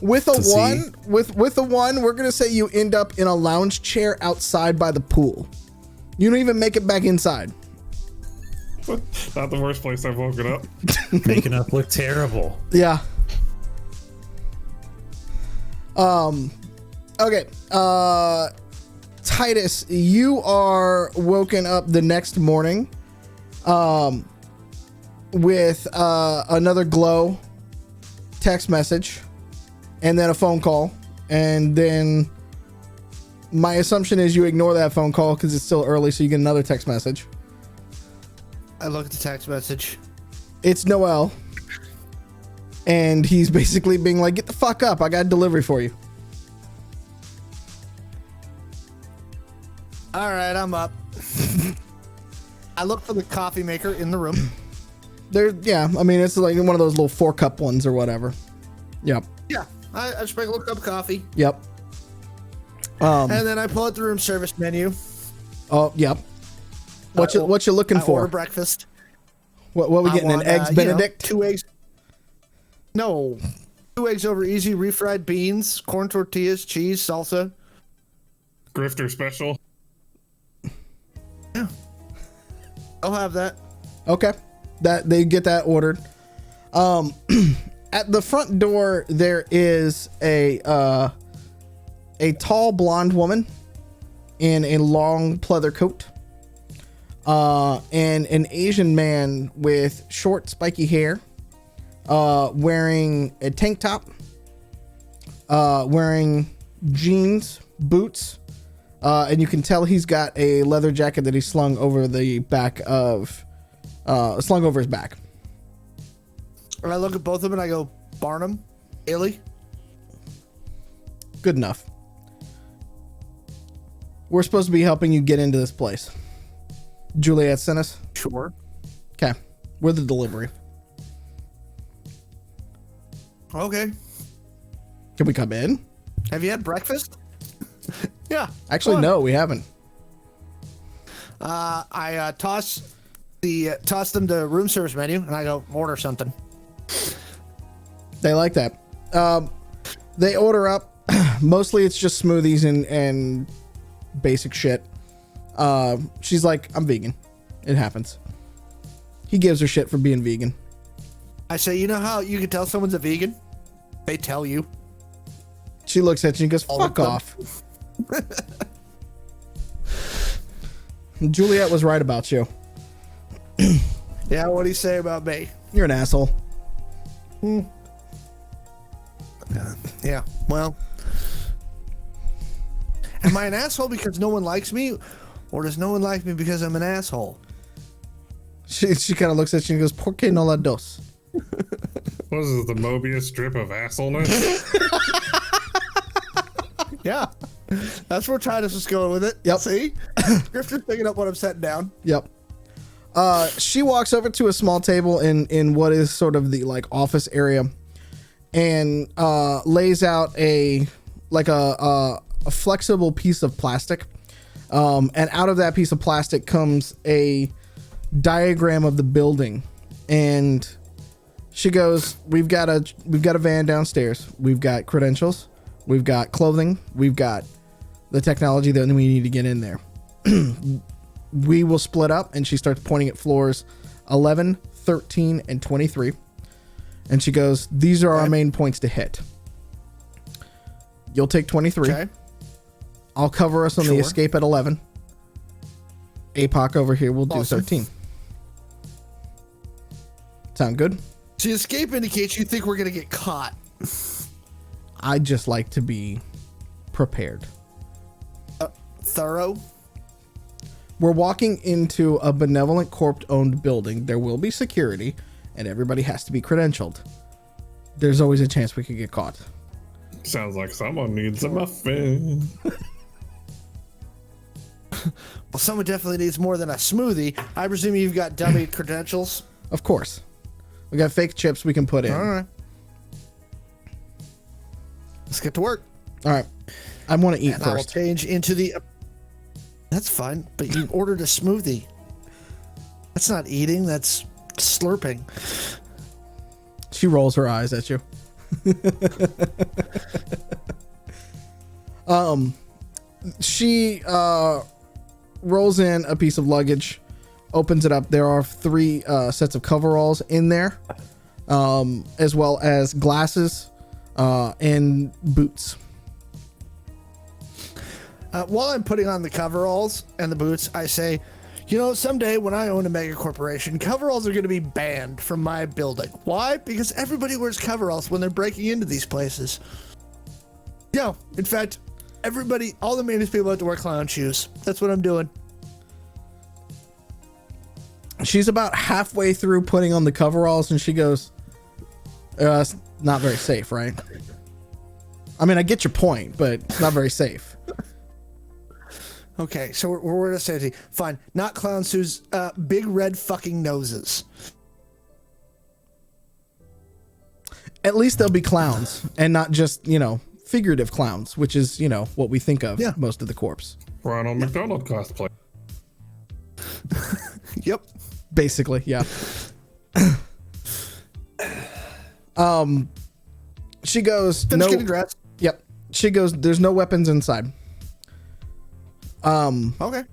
with a To one, see. with a 1, we're going to say you end up in a lounge chair outside by the pool. You don't even make it back inside. Not the worst place I've woken up. Making up look terrible. Yeah. Okay. Titus, you are woken up the next morning with another glow text message and then a phone call, and then my assumption is you ignore that phone call because it's still early, so you get another text message. I look at the text message. It's Noel, and he's basically being like, "Get the fuck up, I got a delivery for you." All right, I'm up. I look for the coffee maker in the room. Yeah, I mean, it's like one of those little 4-cup ones or whatever. Yep. Yeah, I just make a little cup of coffee. Yep. And then I pull out the room service menu. Oh, yep. What you looking I for? order breakfast. What we I getting? want, An eggs you know, Benedict? 2 eggs. No. 2 eggs over easy, refried beans, corn tortillas, cheese, salsa. Grifter special. Yeah. I'll have that. Okay. That they get that ordered. At the front door there is a tall blonde woman in a long pleather coat. And an Asian man with short spiky hair, wearing a tank top, wearing jeans, boots, and you can tell he's got a leather jacket that he slung over the back of, slung over his back. And I look at both of them and I go, Barnum, Illy. Good enough. We're supposed to be helping you get into this place. Juliet sent us. Sure. Okay. We're the delivery. Okay. Can we come in? Have you had breakfast? Yeah. Actually, come on. no, we haven't. I toss them the room service menu and I go, order something. They like that. They order up. Mostly it's just smoothies and basic shit. She's like, I'm vegan. It happens. He gives her shit for being vegan. I say, you know how you can tell someone's a vegan? They tell you. She looks at you and goes, All fuck of them. off. Juliet was right about you. Yeah, what do you say about me? You're an asshole. Yeah, well, Am I an asshole because no one likes me, or does no one like me because I'm an asshole? She kind of looks at you and goes, "Por qué no la dos?" What is it, the Mobius strip of assholeness? Yeah, that's where Titus was going with it. Yep. See, Grifter's picking up what I'm setting down. Yep. She walks over to a small table in what is sort of the like office area, and lays out a flexible piece of plastic, and out of that piece of plastic comes a diagram of the building, and she goes, we've got a van downstairs, we've got credentials, we've got clothing, we've got the technology that we need to get in there. We will split up. And she starts pointing at floors 11, 13, and 23, and she goes, these are our main points to hit. You'll take 23. Okay. I'll cover us on the escape at 11. APOC over here will do Awesome. 13. Sound good? So the escape indicates you think we're gonna get caught. I just like to be prepared. Thorough. We're walking into a benevolent corp-owned building. There will be security, and everybody has to be credentialed. There's always a chance we could get caught. Sounds like someone needs a muffin. Well, someone definitely needs more than a smoothie. I presume you've got dummy credentials. Of course. We got fake chips we can put in. All right. Let's get to work. All right. I want to eat And I will first. change into the... That's fine, but you ordered a smoothie. That's not eating, that's slurping. She rolls her eyes at you. She rolls in a piece of luggage, opens it up. There are 3 sets of coveralls in there, as well as glasses and boots. While I'm putting on the coveralls and the boots, I say, you know, someday when I own a mega corporation, coveralls are going to be banned from my building. Why? Because everybody wears coveralls when they're breaking into these places. Yeah, in fact, everybody, all the maintenance people have to wear clown shoes. That's what I'm doing. She's about halfway through putting on the coveralls, and she goes, it's not very safe, right? I mean, I get your point, but it's not very safe. Okay, so we're at a safety. Fine, not clown shoes, big red fucking noses. At least they'll be clowns and not just, figurative clowns, which is, what we think of most of the corpse. Ronald McDonald cosplay. Yep. Basically, yeah. She goes, Finish getting dressed. Yep. She goes, there's no weapons inside. Okay.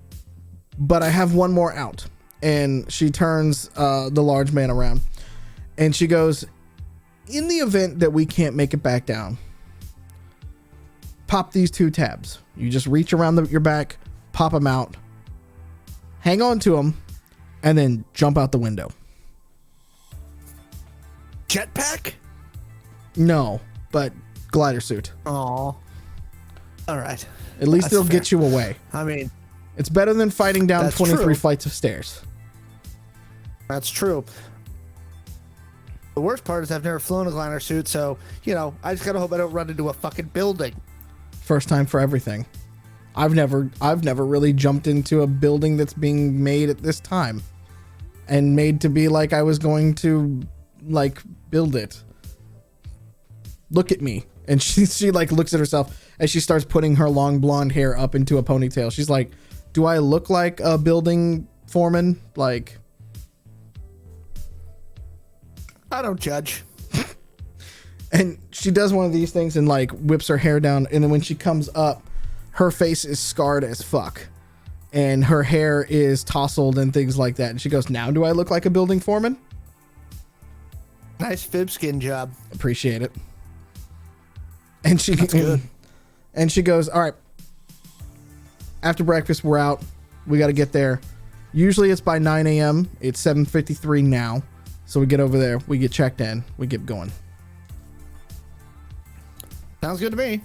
But I have one more out. And she turns the large man around. And she goes, in the event that we can't make it back down, pop these 2 tabs. You just reach around your back, pop them out, hang on to them, and then jump out the window. Jetpack? No, but glider suit. Aw. All right. At least That's it'll fair. get you away. I mean, It's better than fighting down That's 23 true. flights of stairs. that's true. The worst part is I've never flown a glider suit, so, I just gotta hope I don't run into a fucking building. First time for everything. I've never really jumped into a building that's being made at this time and made to be like I was going to build it. Look at me. And she looks at herself as she starts putting her long blonde hair up into a ponytail. She's like, do I look like a building foreman? I don't judge. And she does one of these things and whips her hair down. And then when she comes up, her face is scarred as fuck. And her hair is tousled and things like that. And she goes, now do I look like a building foreman? Nice fib skin job. Appreciate it. And That's good. And she goes, all right, after breakfast, we're out. We got to get there. Usually it's by 9 a.m. It's 7:53 now. So we get over there. We get checked in. We get going. Sounds good to me.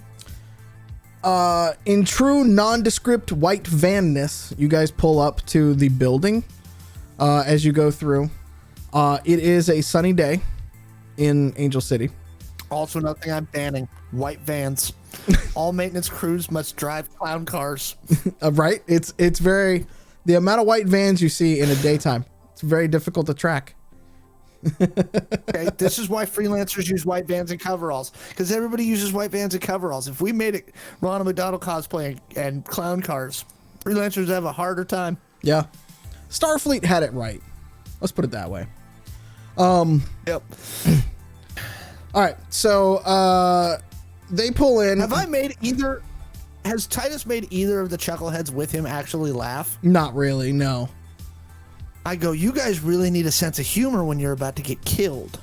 In true nondescript white vanness, you guys pull up to the building as you go through. It is a sunny day in Angel City. Also, nothing I'm banning: white vans. All maintenance crews must drive clown cars. Right? It's very the amount of white vans you see in a daytime. It's very difficult to track. Okay, this is why freelancers use white vans and coveralls, because everybody uses white vans and coveralls. If we made it Ronald McDonald cosplay and clown cars, freelancers have a harder time. Yeah. Starfleet had it right. Let's put it that way. Yep. All right. So they pull in. Has Titus made either of the chuckleheads with him actually laugh? Not really, no. I go, you guys really need a sense of humor when you're about to get killed.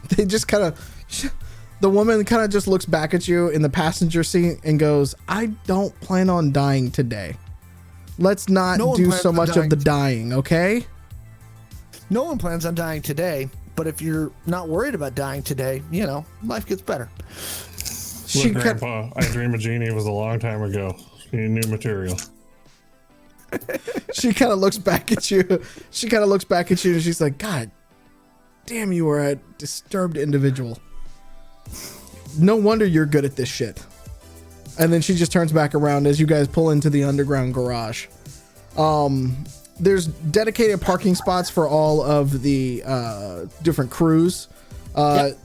They just kind of, the woman kind of just looks back at you in the passenger seat and goes, I don't plan on dying today. Let's not do so much of the dying, okay? No one plans on dying today, but if you're not worried about dying today, life gets better. Look, Grandpa, I Dream a Genie was a long time ago. New material. She kind of looks back at you. And she's like, God damn, you are a disturbed individual. No wonder you're good at this shit. And then she just turns back around as you guys pull into the underground garage. There's dedicated parking spots for all of the different crews. Yep.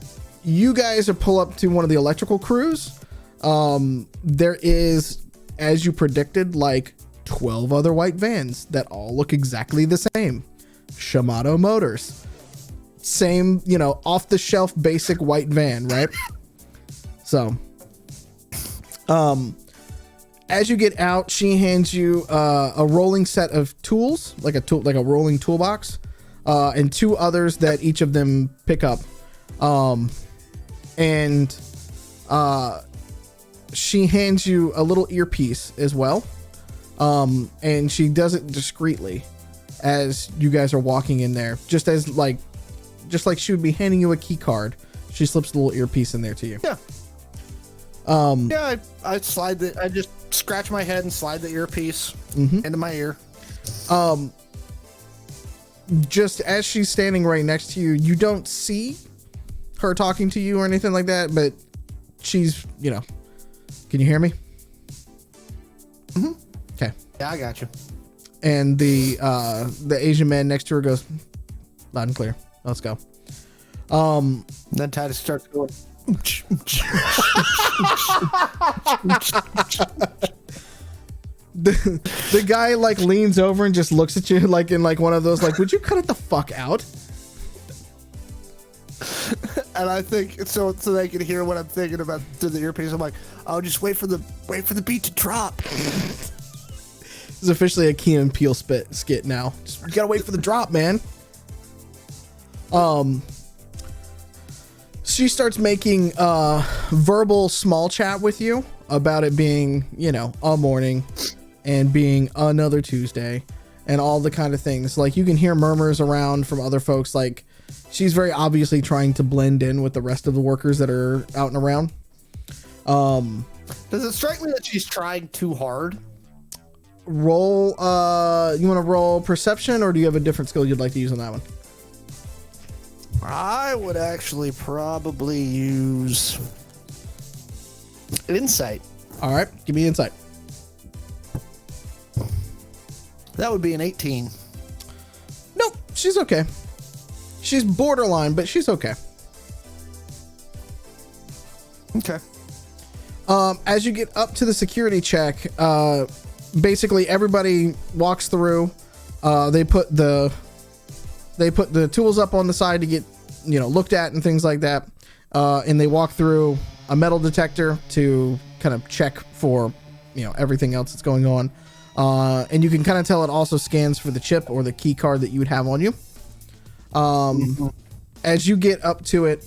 You guys are pull up to one of the electrical crews. There is, as you predicted, like 12 other white vans that all look exactly the same. Shimano Motors. Same, off the shelf basic white van, right? So, as you get out, she hands you a rolling set of tools, like a rolling toolbox, and two others that each of them pick up. And she hands you a little earpiece as well. And she does it discreetly as you guys are walking in there, just like she would be handing you a key card. She slips the little earpiece in there to you. Yeah. I just scratch my head and slide the earpiece into my ear. Just as she's standing right next to you, you don't see her talking to you or anything like that, but she's, can you hear me? Okay. Yeah, I got you. And the Asian man next to her goes, loud and clear. Let's go. Then Titus starts going. The guy like leans over and just looks at you like in like one of those like, would you cut it the fuck out? And I think so they can hear what I'm thinking about through the earpiece. I'm like, oh, just wait for the beat to drop. This is officially a Key and Peele skit now. Just, you gotta wait for the drop, man. She starts making verbal small chat with you about it being, a morning and being another Tuesday and all the kind of things. Like you can hear murmurs around from other folks. Like she's very obviously trying to blend in with the rest of the workers that are out and around. Does it strike me that she's trying too hard? Roll, you want to roll perception, or do you have a different skill you'd like to use on that one? I would actually probably use insight. All right, give me insight. That would be an 18. Nope, she's okay. She's borderline, but she's okay. Okay. As you get up to the security check, basically everybody walks through. They put the tools up on the side to get, looked at and things like that. And they walk through a metal detector to kind of check for, everything else that's going on. And you can kind of tell it also scans for the chip or the key card that you would have on you. As you get up to it,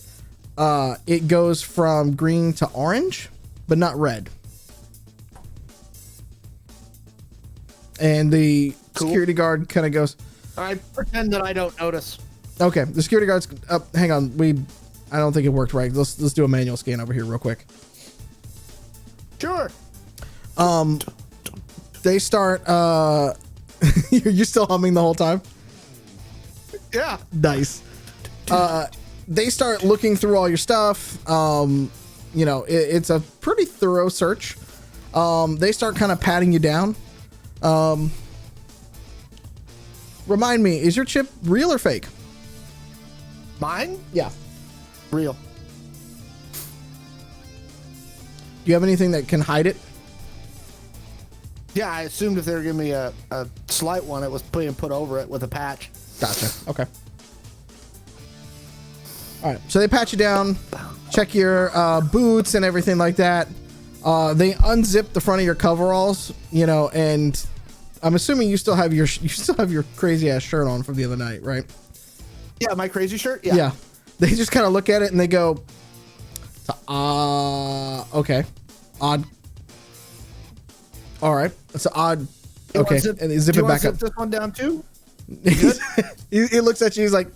it goes from green to orange, but not red. And the security guard kind of goes, I pretend that I don't notice. okay, the security guard's up. Hang on. I don't think it worked right. Let's do a manual scan over here real quick. Sure. They start. You're still humming the whole time. Yeah. Nice. They start looking through all your stuff. You know, it's a pretty thorough search. They start kind of patting you down. Remind me, is your chip real or fake? Mine? Yeah. Real. Do you have anything that can hide it? Yeah, I assumed if they were giving me a slight one, it was being put over it with a patch. Gotcha. Okay. All right. So they pat you down, check your boots and everything like that. They unzip the front of your coveralls, you know, and I'm assuming you still have your crazy ass shirt on from the other night, right? Yeah, my crazy shirt. Yeah. Yeah. They just kind of look at it and they go, okay, odd. All right, that's odd. Okay, and they zip it back up. Zip this one down too. He looks at you. He's like,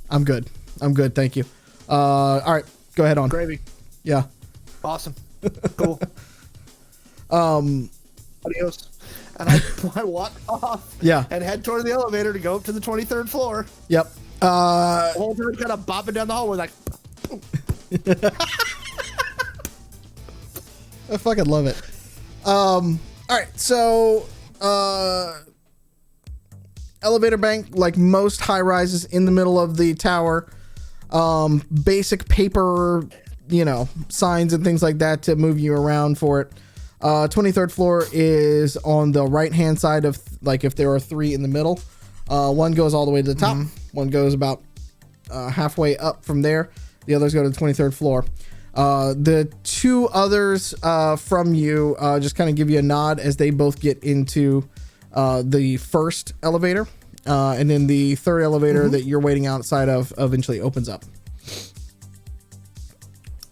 I'm good. Thank you. All right, go ahead on. Gravy. Yeah. Awesome. Cool. Adios. And I walk off. Yeah. And head toward the elevator to go up to the 23rd floor. Yep. The whole time kind of bopping down the hallway like. I fucking love it. All right, so elevator bank, like most high rises, in the middle of the tower. Basic paper, you know, signs and things like that to move you around for it. 23rd floor is on the right hand side of, like, if there are three in the middle. One goes all the way to the top. One goes about halfway up from there. The others go to the 23rd floor. The two others from you just kind of give you a nod as they both get into the first elevator. And then the third elevator that you're waiting outside of eventually opens up.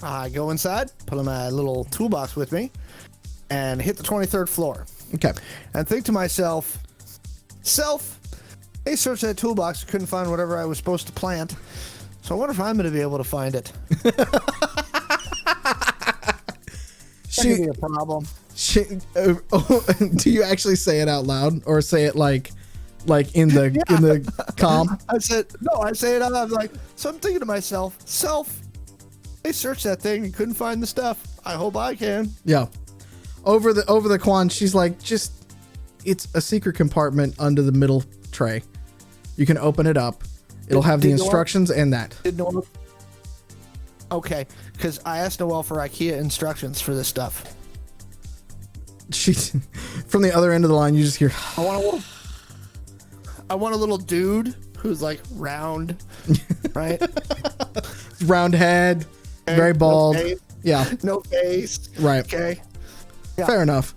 I go inside, put my little toolbox with me, and hit the 23rd floor. Okay. And think to myself, they searched that toolbox, couldn't find whatever I was supposed to plant. So I wonder if I'm going to be able to find it. That could be a problem. Do you actually say it out loud or say it like in the in the comm? I say it out loud. I'm like, so I'm thinking to myself, they searched that thing and couldn't find the stuff. I hope I can. Yeah. Over the Quan, she's like, it's a secret compartment under the middle tray. You can open it up. It'll have the instructions and that. Okay, because I asked Noelle for IKEA instructions for this stuff. She's from the other end of the line. You just hear. I want a little dude who's like round, right? Round head, very bald. No face, yeah, no face. Right. Okay. Yeah. Fair enough.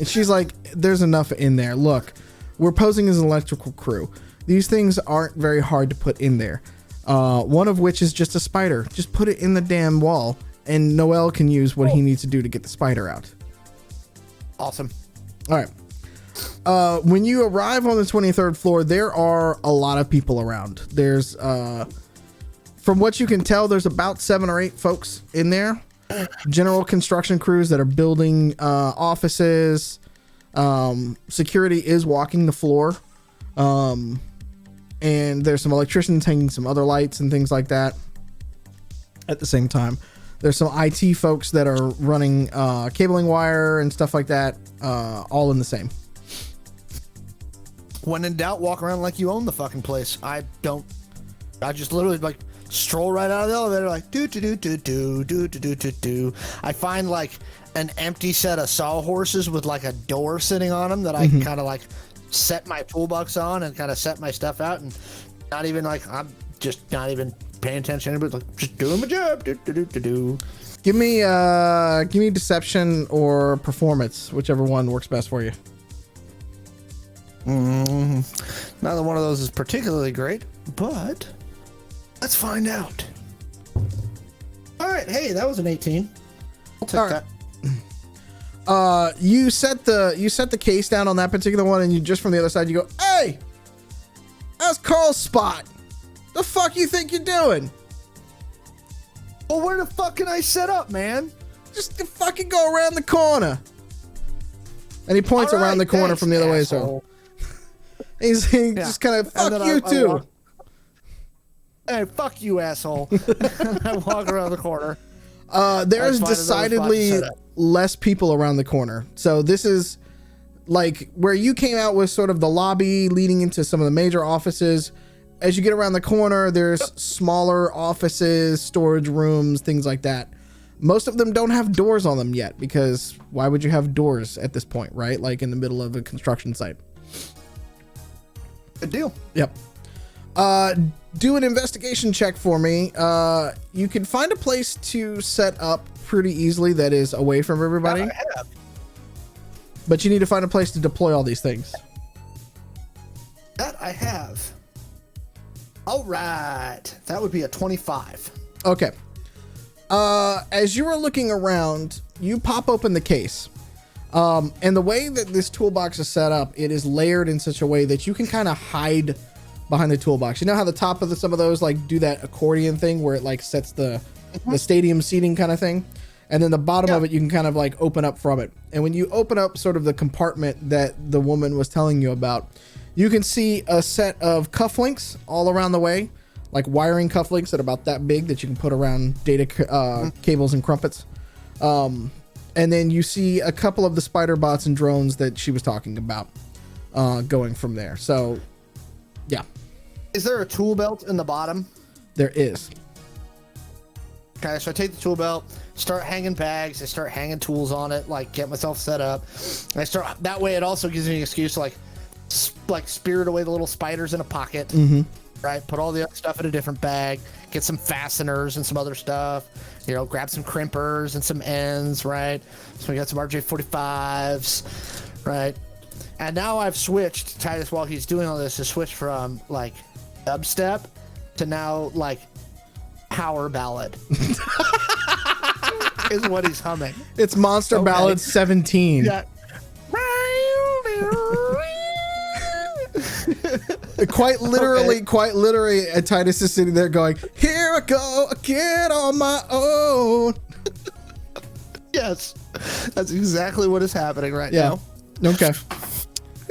She's like, there's enough in there. Look, we're posing as an electrical crew. These things aren't very hard to put in there. One of which is just a spider. Just put it in the damn wall, and Noel can use what he needs to do to get the spider out. Awesome. All right. When you arrive on the 23rd floor, there are a lot of people around. There's, from what you can tell, there's about 7 or 8 folks in there. General construction crews that are building offices. Security is walking the floor. And there's some electricians hanging some other lights and things like that at the same time. There's some IT folks that are running cabling wire and stuff like that, all in the same. When in doubt, walk around like you own the fucking place. I just literally like stroll right out of the elevator like do. I find like an empty set of sawhorses with like a door sitting on them that I can kind of like set my toolbox on and kind of set my stuff out, and not even like I'm just not even paying attention, but like just doing my job. Give me deception or performance, whichever one works best for you. Neither one of those is particularly great, but let's find out. All right, hey, that was an 18. I'll take that. You set the case down on that particular one, and you just from the other side you go, "Hey, that's Carl's spot. The fuck you think you're doing?" Well, where the fuck can I set up, man? Just fucking go around the corner. And he points around the corner from the other way. So he's just kind of, fuck you too. Hey, fuck you, asshole. I walk around the corner. There's decidedly less people around the corner. So this is like where you came out with sort of the lobby leading into some of the major offices. As you get around the corner, there's smaller offices, storage rooms, things like that. Most of them don't have doors on them yet, because why would you have doors at this point, right? Like in the middle of a construction site. Good deal. Yep. Do an investigation check for me. You can find a place to set up pretty easily that is away from everybody. But you need to find a place to deploy all these things. That I have. All right. That would be a 25. Okay. As you are looking around, you pop open the case. And the way that this toolbox is set up, it is layered in such a way that you can kind of hide behind the toolbox. You know how the top of some of those like do that accordion thing where it like sets the stadium seating kind of thing, and then the bottom of it you can kind of like open up from it. And when you open up sort of the compartment that the woman was telling you about, you can see a set of cufflinks all around the way, like wiring cufflinks that are about that big that you can put around data cables and crumpets. And then you see a couple of the spider bots and drones that she was talking about going from there. So yeah. Is there a tool belt in the bottom? There is. Okay, so I take the tool belt, start hanging bags, I start hanging tools on it, like get myself set up. And I start that way. It also gives me an excuse to like spirit away the little spiders in a pocket, right? Put all the other stuff in a different bag, get some fasteners and some other stuff, you know, grab some crimpers and some ends, right? So we got some RJ45s, right? And now I've switched, Titus, while he's doing all this, to switch from like dubstep to now like power ballad is what he's humming. It's Monster Ballad 17. Yeah. Quite literally, Titus is sitting there going, "Here I go again on my own." Yes, that's exactly what is happening right now. Okay.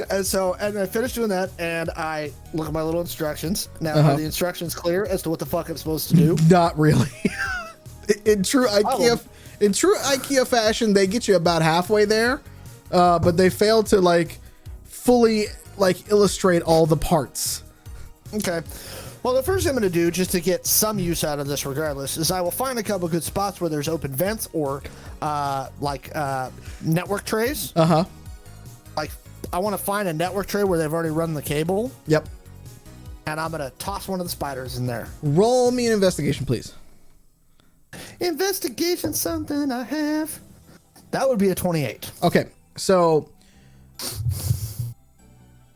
And so, and I finished doing that, and I look at my little instructions. Now, are the instructions clear as to what the fuck I'm supposed to do? Not really. In true IKEA fashion, they get you about halfway there, but they fail to like fully like illustrate all the parts. Okay. Well, the first thing I'm going to do, just to get some use out of this regardless, is I will find a couple good spots where there's open vents or network trays. Like, I want to find a network tray where they've already run the cable. Yep. And I'm going to toss one of the spiders in there. Roll me an investigation, please. Investigation, something I have. That would be a 28. Okay. So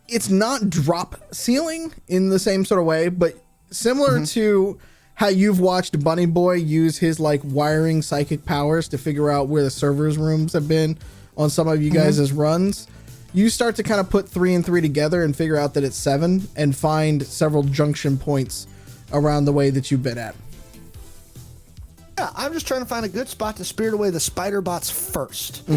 it's not drop ceiling in the same sort of way, but similar to how you've watched Bunny Boy use his like wiring psychic powers to figure out where the servers rooms have been on some of you guys' runs. You start to kind of put 3 and 3 together and figure out that it's 7 and find several junction points around the way that you've been at. Yeah, I'm just trying to find a good spot to spirit away the spider bots first.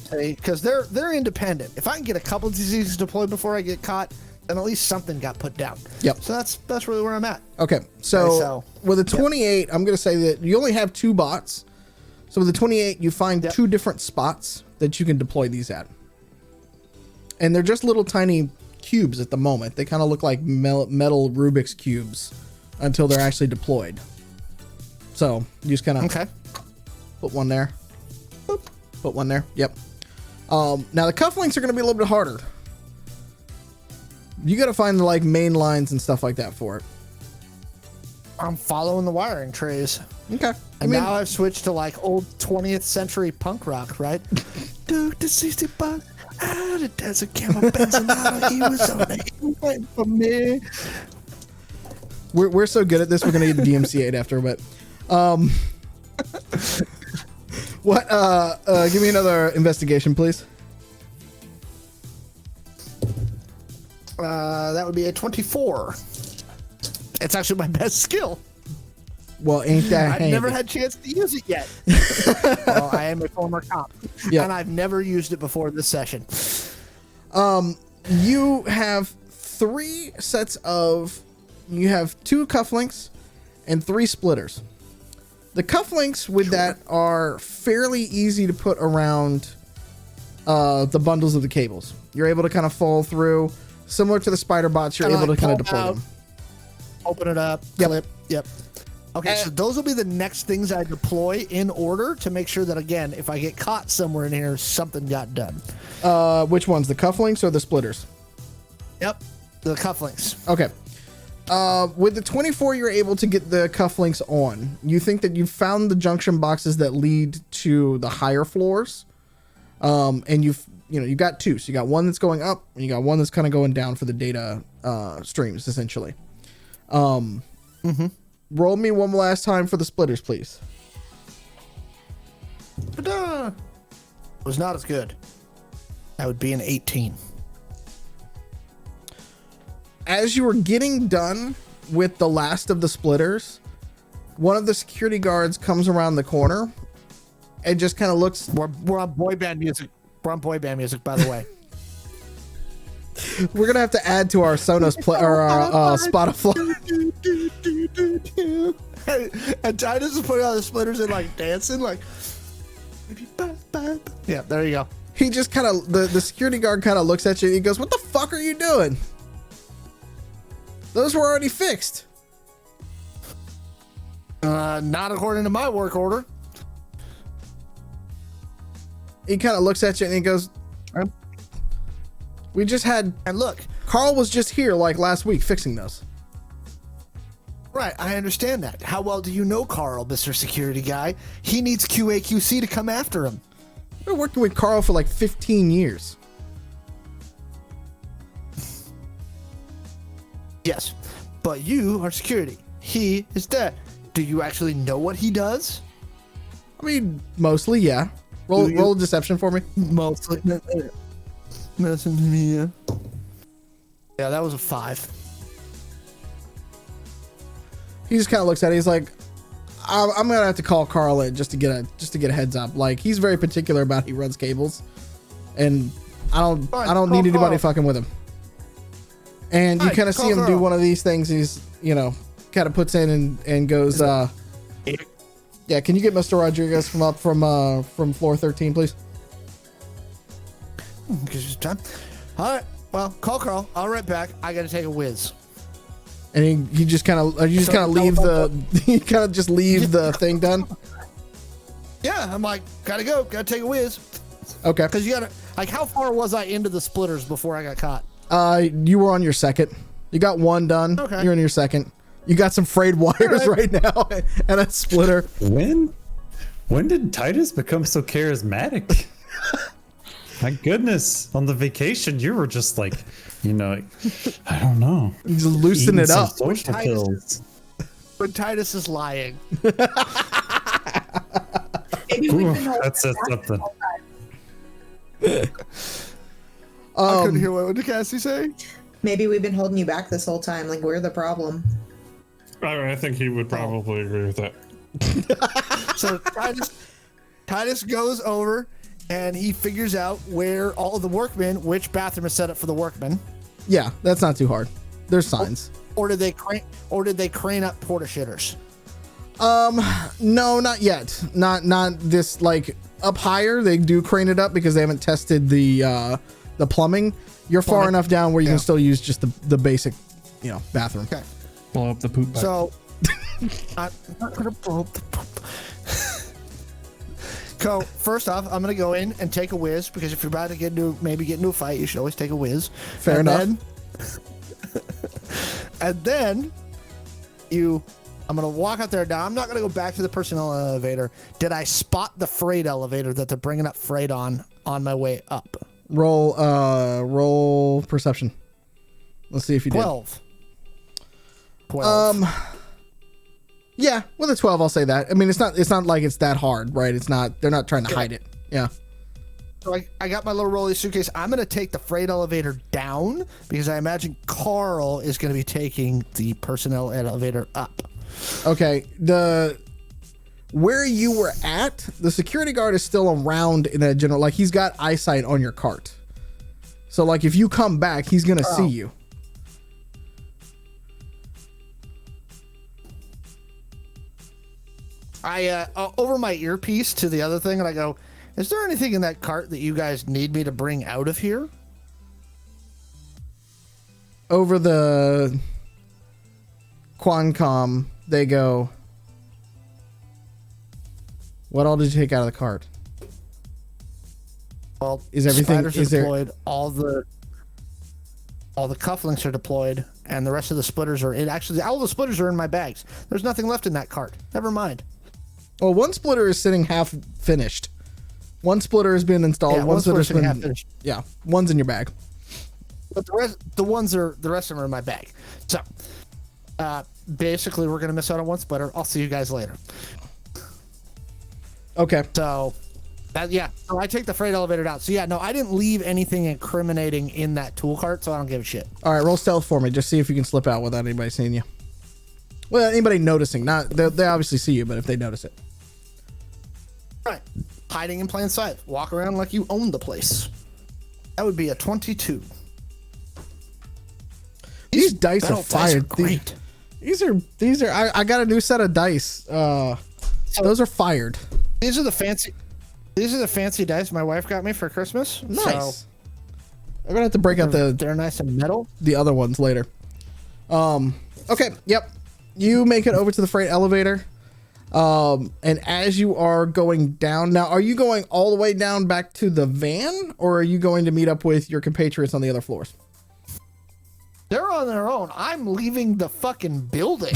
Because they're independent. If I can get a couple of diseases deployed before I get caught, then at least something got put down. Yep. So that's really where I'm at. Okay. So with a 28, I'm going to say that you only have 2 bots. So with a 28, you find 2 different spots that you can deploy these at. And they're just little tiny cubes at the moment. They kind of look like metal Rubik's cubes until they're actually deployed. So you just kind of put one there. Boop. Put one there. Yep. Now the cufflinks are going to be a little bit harder. You got to find the like main lines and stuff like that for it. I'm following the wiring trays. Okay. And now I've switched to like old 20th century punk rock, right? Dude, the 60 bucks out of the desert, camel Benson out. He was on it. He waiting for me. We're so good at this. We're gonna get DMCA'd after, but what? Give me another investigation, please. That would be a 24. It's actually my best skill. Well, ain't that I've handy? never had a chance to use it yet. Well, I am a former cop, and I've never used it before this session. You have 3 sets of... You have 2 cufflinks and 3 splitters. The cufflinks with that are fairly easy to put around the bundles of the cables. You're able to kind of fall through. Similar to the spider bots, you're able to kind of deploy them. Open it up, clip. Yep. Okay, so those will be the next things I deploy in order to make sure that, again, if I get caught somewhere in here, something got done. Which ones, the cufflinks or the splitters? Yep, the cufflinks. Okay. With the 24, you're able to get the cufflinks on. You think that you've found the junction boxes that lead to the higher floors, and you've got 2. So you got one that's going up, and you got one that's kind of going down for the data streams, essentially. Roll me one last time for the splitters, please. Ta-da! Was not as good. That would be an 18. As you were getting done with the last of the splitters, one of the security guards comes around the corner and just kind of looks. We're on boy band music. We're on boy band music, by the way. We're gonna have to add to our Sonos or our Spotify. And Titus is putting on the splitters and like dancing, like. Yeah, there you go. He just kind of the security guard kind of looks at you and he goes, "What the fuck are you doing? Those were already fixed." Not according to my work order. He kind of looks at you and he goes, "We just had." And look, Carl was just here like last week fixing those. Right, I understand that. How well do you know Carl, Mr. Security Guy? He needs QAQC to come after him. I've been working with Carl for like 15 years. Yes, but you are security. He is dead. Do you actually know what he does? I mean, mostly, yeah. Roll a deception for me. Mostly. Listen to me, yeah. Yeah, that was a 5. He just kind of looks at it. He's like, "I'm gonna have to call Carl in just to get a heads up. Like, he's very particular about how he runs cables, and I don't need anybody fucking with him." And you kind of see him do one of these things. He's kind of puts in and goes, "Yeah, can you get Mr. Rodriguez from floor 13, please?" All right. Well, call Carl. I'll right back. I gotta take a whiz. And you just kind of leave the thing done. Yeah, I'm like, gotta go. Gotta take a whiz. Okay. Because you gotta, like, how far was I into the splitters before I got caught? You were on your second. You got one done. Okay. You're on your second. You got some frayed wires right now and a splitter. When did Titus become so charismatic? My goodness, on the vacation you were just like, I don't know. Just loosen it up. Social pills. When Titus is lying. Ooh, that says something. I couldn't hear what did Cassie say? Maybe we've been holding you back this whole time. Like, we're the problem. I think he would probably agree with that. So Titus goes over and he figures out where all of the workmen, which bathroom is set up for the workmen. Yeah, that's not too hard. There's signs. Or did they crane up porta shitters? No, not yet. Not this, like, up higher. They do crane it up because they haven't tested the plumbing. You're far enough down where you can still use just the basic, bathroom. Okay. Blow up the poop pipe. So I'm not gonna blow up the poop. So first off, I'm gonna go in and take a whiz because if you're about to get into a fight, you should always take a whiz. Fair enough. And then I'm gonna walk out there. Now I'm not gonna go back to the personnel elevator. Did I spot the freight elevator that they're bringing up freight on my way up? Roll perception. Let's see if you 12. 12. Yeah, with a 12, I'll say that. I mean, it's not like it's that hard, right? They're not trying to hide it. Yeah. So I got my little rolly suitcase. I'm going to take the freight elevator down because I imagine Carl is going to be taking the personnel elevator up. Okay, where you were at, the security guard is still around in that general, like he's got eyesight on your cart. So like if you come back, he's gonna see you. I over my earpiece to the other thing, and I go, "Is there anything in that cart that you guys need me to bring out of here?" Over the Quancom, they go, "What all did you take out of the cart?" Well, Is everything- spiders are is there- deployed? All the cufflinks are deployed, and the rest of the splitters are in. Actually, all the splitters are in my bags. There's nothing left in that cart. Never mind. Well, one splitter is sitting half finished. One splitter has been installed. Yeah, one one splitter's splitter's been half finished. Yeah, one's in your bag. But the rest of them are in my bag. So, basically, we're gonna miss out on one splitter. I'll see you guys later. Okay. So, so I take the freight elevator out. So yeah, no, I didn't leave anything incriminating in that tool cart, so I don't give a shit. All right, roll stealth for me. Just see if you can slip out without anybody seeing you. Well, anybody noticing. Not they obviously see you, but if they notice it. Right, hiding in plain sight. Walk around like you own the place. That would be a 22. These dice are battle dice fired. are great. These are. I got a new set of dice. Those are fired. These are the fancy dice my wife got me for Christmas. Nice. So I'm gonna have to break out they're nice and metal. the other ones later. Okay. Yep. You make it over to the freight elevator. And as you are going down, now, are you going all the way down back to the van, or are you going to meet up with your compatriots on the other floors? They're on their own. I'm leaving the fucking building.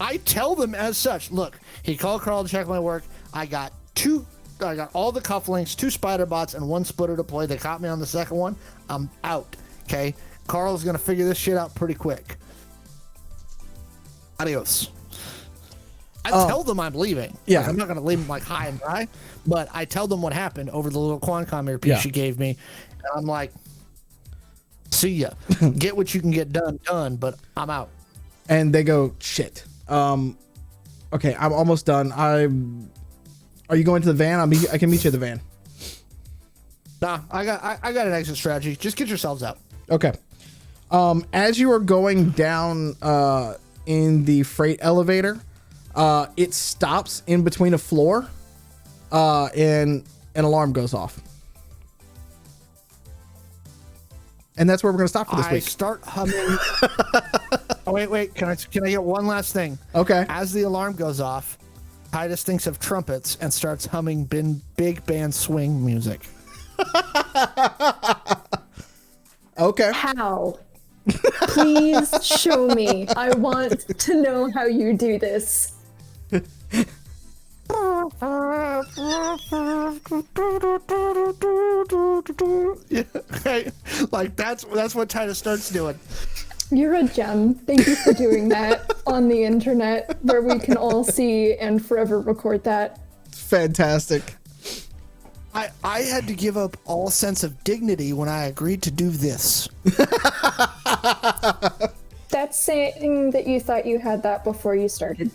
I tell them as such. Look, he called Carl to check my work. I got all the cufflinks, 2 spider bots, and 1 splitter deployed. They caught me on the second one. I'm out. Okay, Carl's gonna figure this shit out pretty quick. Adios. I tell them I'm leaving. Yeah. Like, I'm not gonna leave them like high and dry, but I tell them what happened over the little Quancom earpiece she gave me, and I'm like, "See ya. Get what you can get done, but I'm out." And they go, shit. Okay, I'm almost done. Are you going to the van? I can meet you at the van. Nah, I got an exit strategy. Just get yourselves out. Okay. As you are going down in the freight elevator, it stops in between a floor, and an alarm goes off. And that's where we're going to stop for this I week. start humming. Oh, wait. Can I get one last thing? Okay. As the alarm goes off, Titus thinks of trumpets and starts humming big band swing music. Okay. How? Please show me. I want to know how you do this. Yeah, right. Like that's what Titus starts doing. You're a gem. Thank you for doing that on the internet where we can all see and forever record that. Fantastic. I had to give up all sense of dignity when I agreed to do this. That's saying that you thought you had that before you started.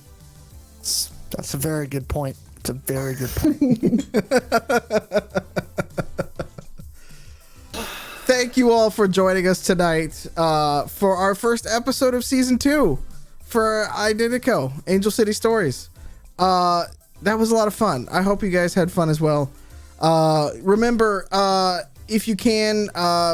That's a very good point. It's a very good point. Thank you all for joining us tonight for our first episode of season 2 for Identico, Angel City Stories. That was a lot of fun. I hope you guys had fun as well. Remember, if you can,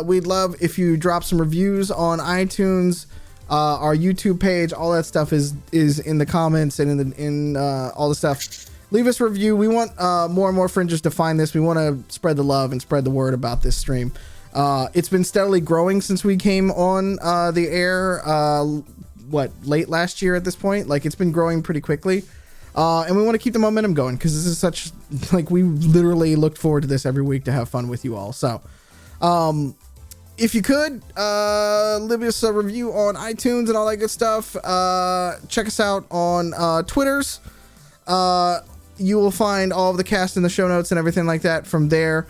we'd love if you drop some reviews on iTunes, our YouTube page. All that stuff is in the comments and in all the stuff. Leave us a review. We want more and more fringers to find this. We want to spread the love and spread the word about this stream. It's been steadily growing since we came on the air, late last year at this point. Like, it's been growing pretty quickly. And we want to keep the momentum going because this is such, like, we literally looked forward to this every week to have fun with you all. So, if you could, leave us a review on iTunes and all that good stuff. Check us out on Twitters. You will find all of the cast in the show notes and everything like that from there.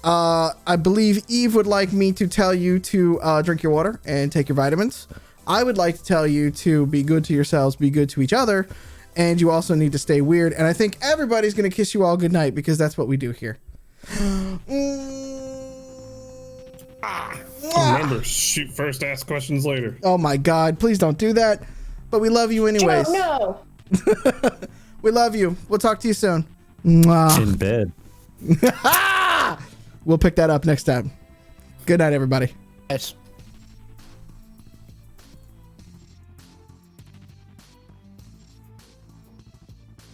I believe Eve would like me to tell you to drink your water and take your vitamins. I would like to tell you to be good to yourselves, be good to each other, and you also need to stay weird. And I think everybody's going to kiss you all goodnight because that's what we do here. Remember, shoot first, ask questions later. Oh my God, please don't do that. But we love you anyways. No. We love you. We'll talk to you soon. Mwah. In bed. We'll pick that up next time. Good night, everybody. Yes.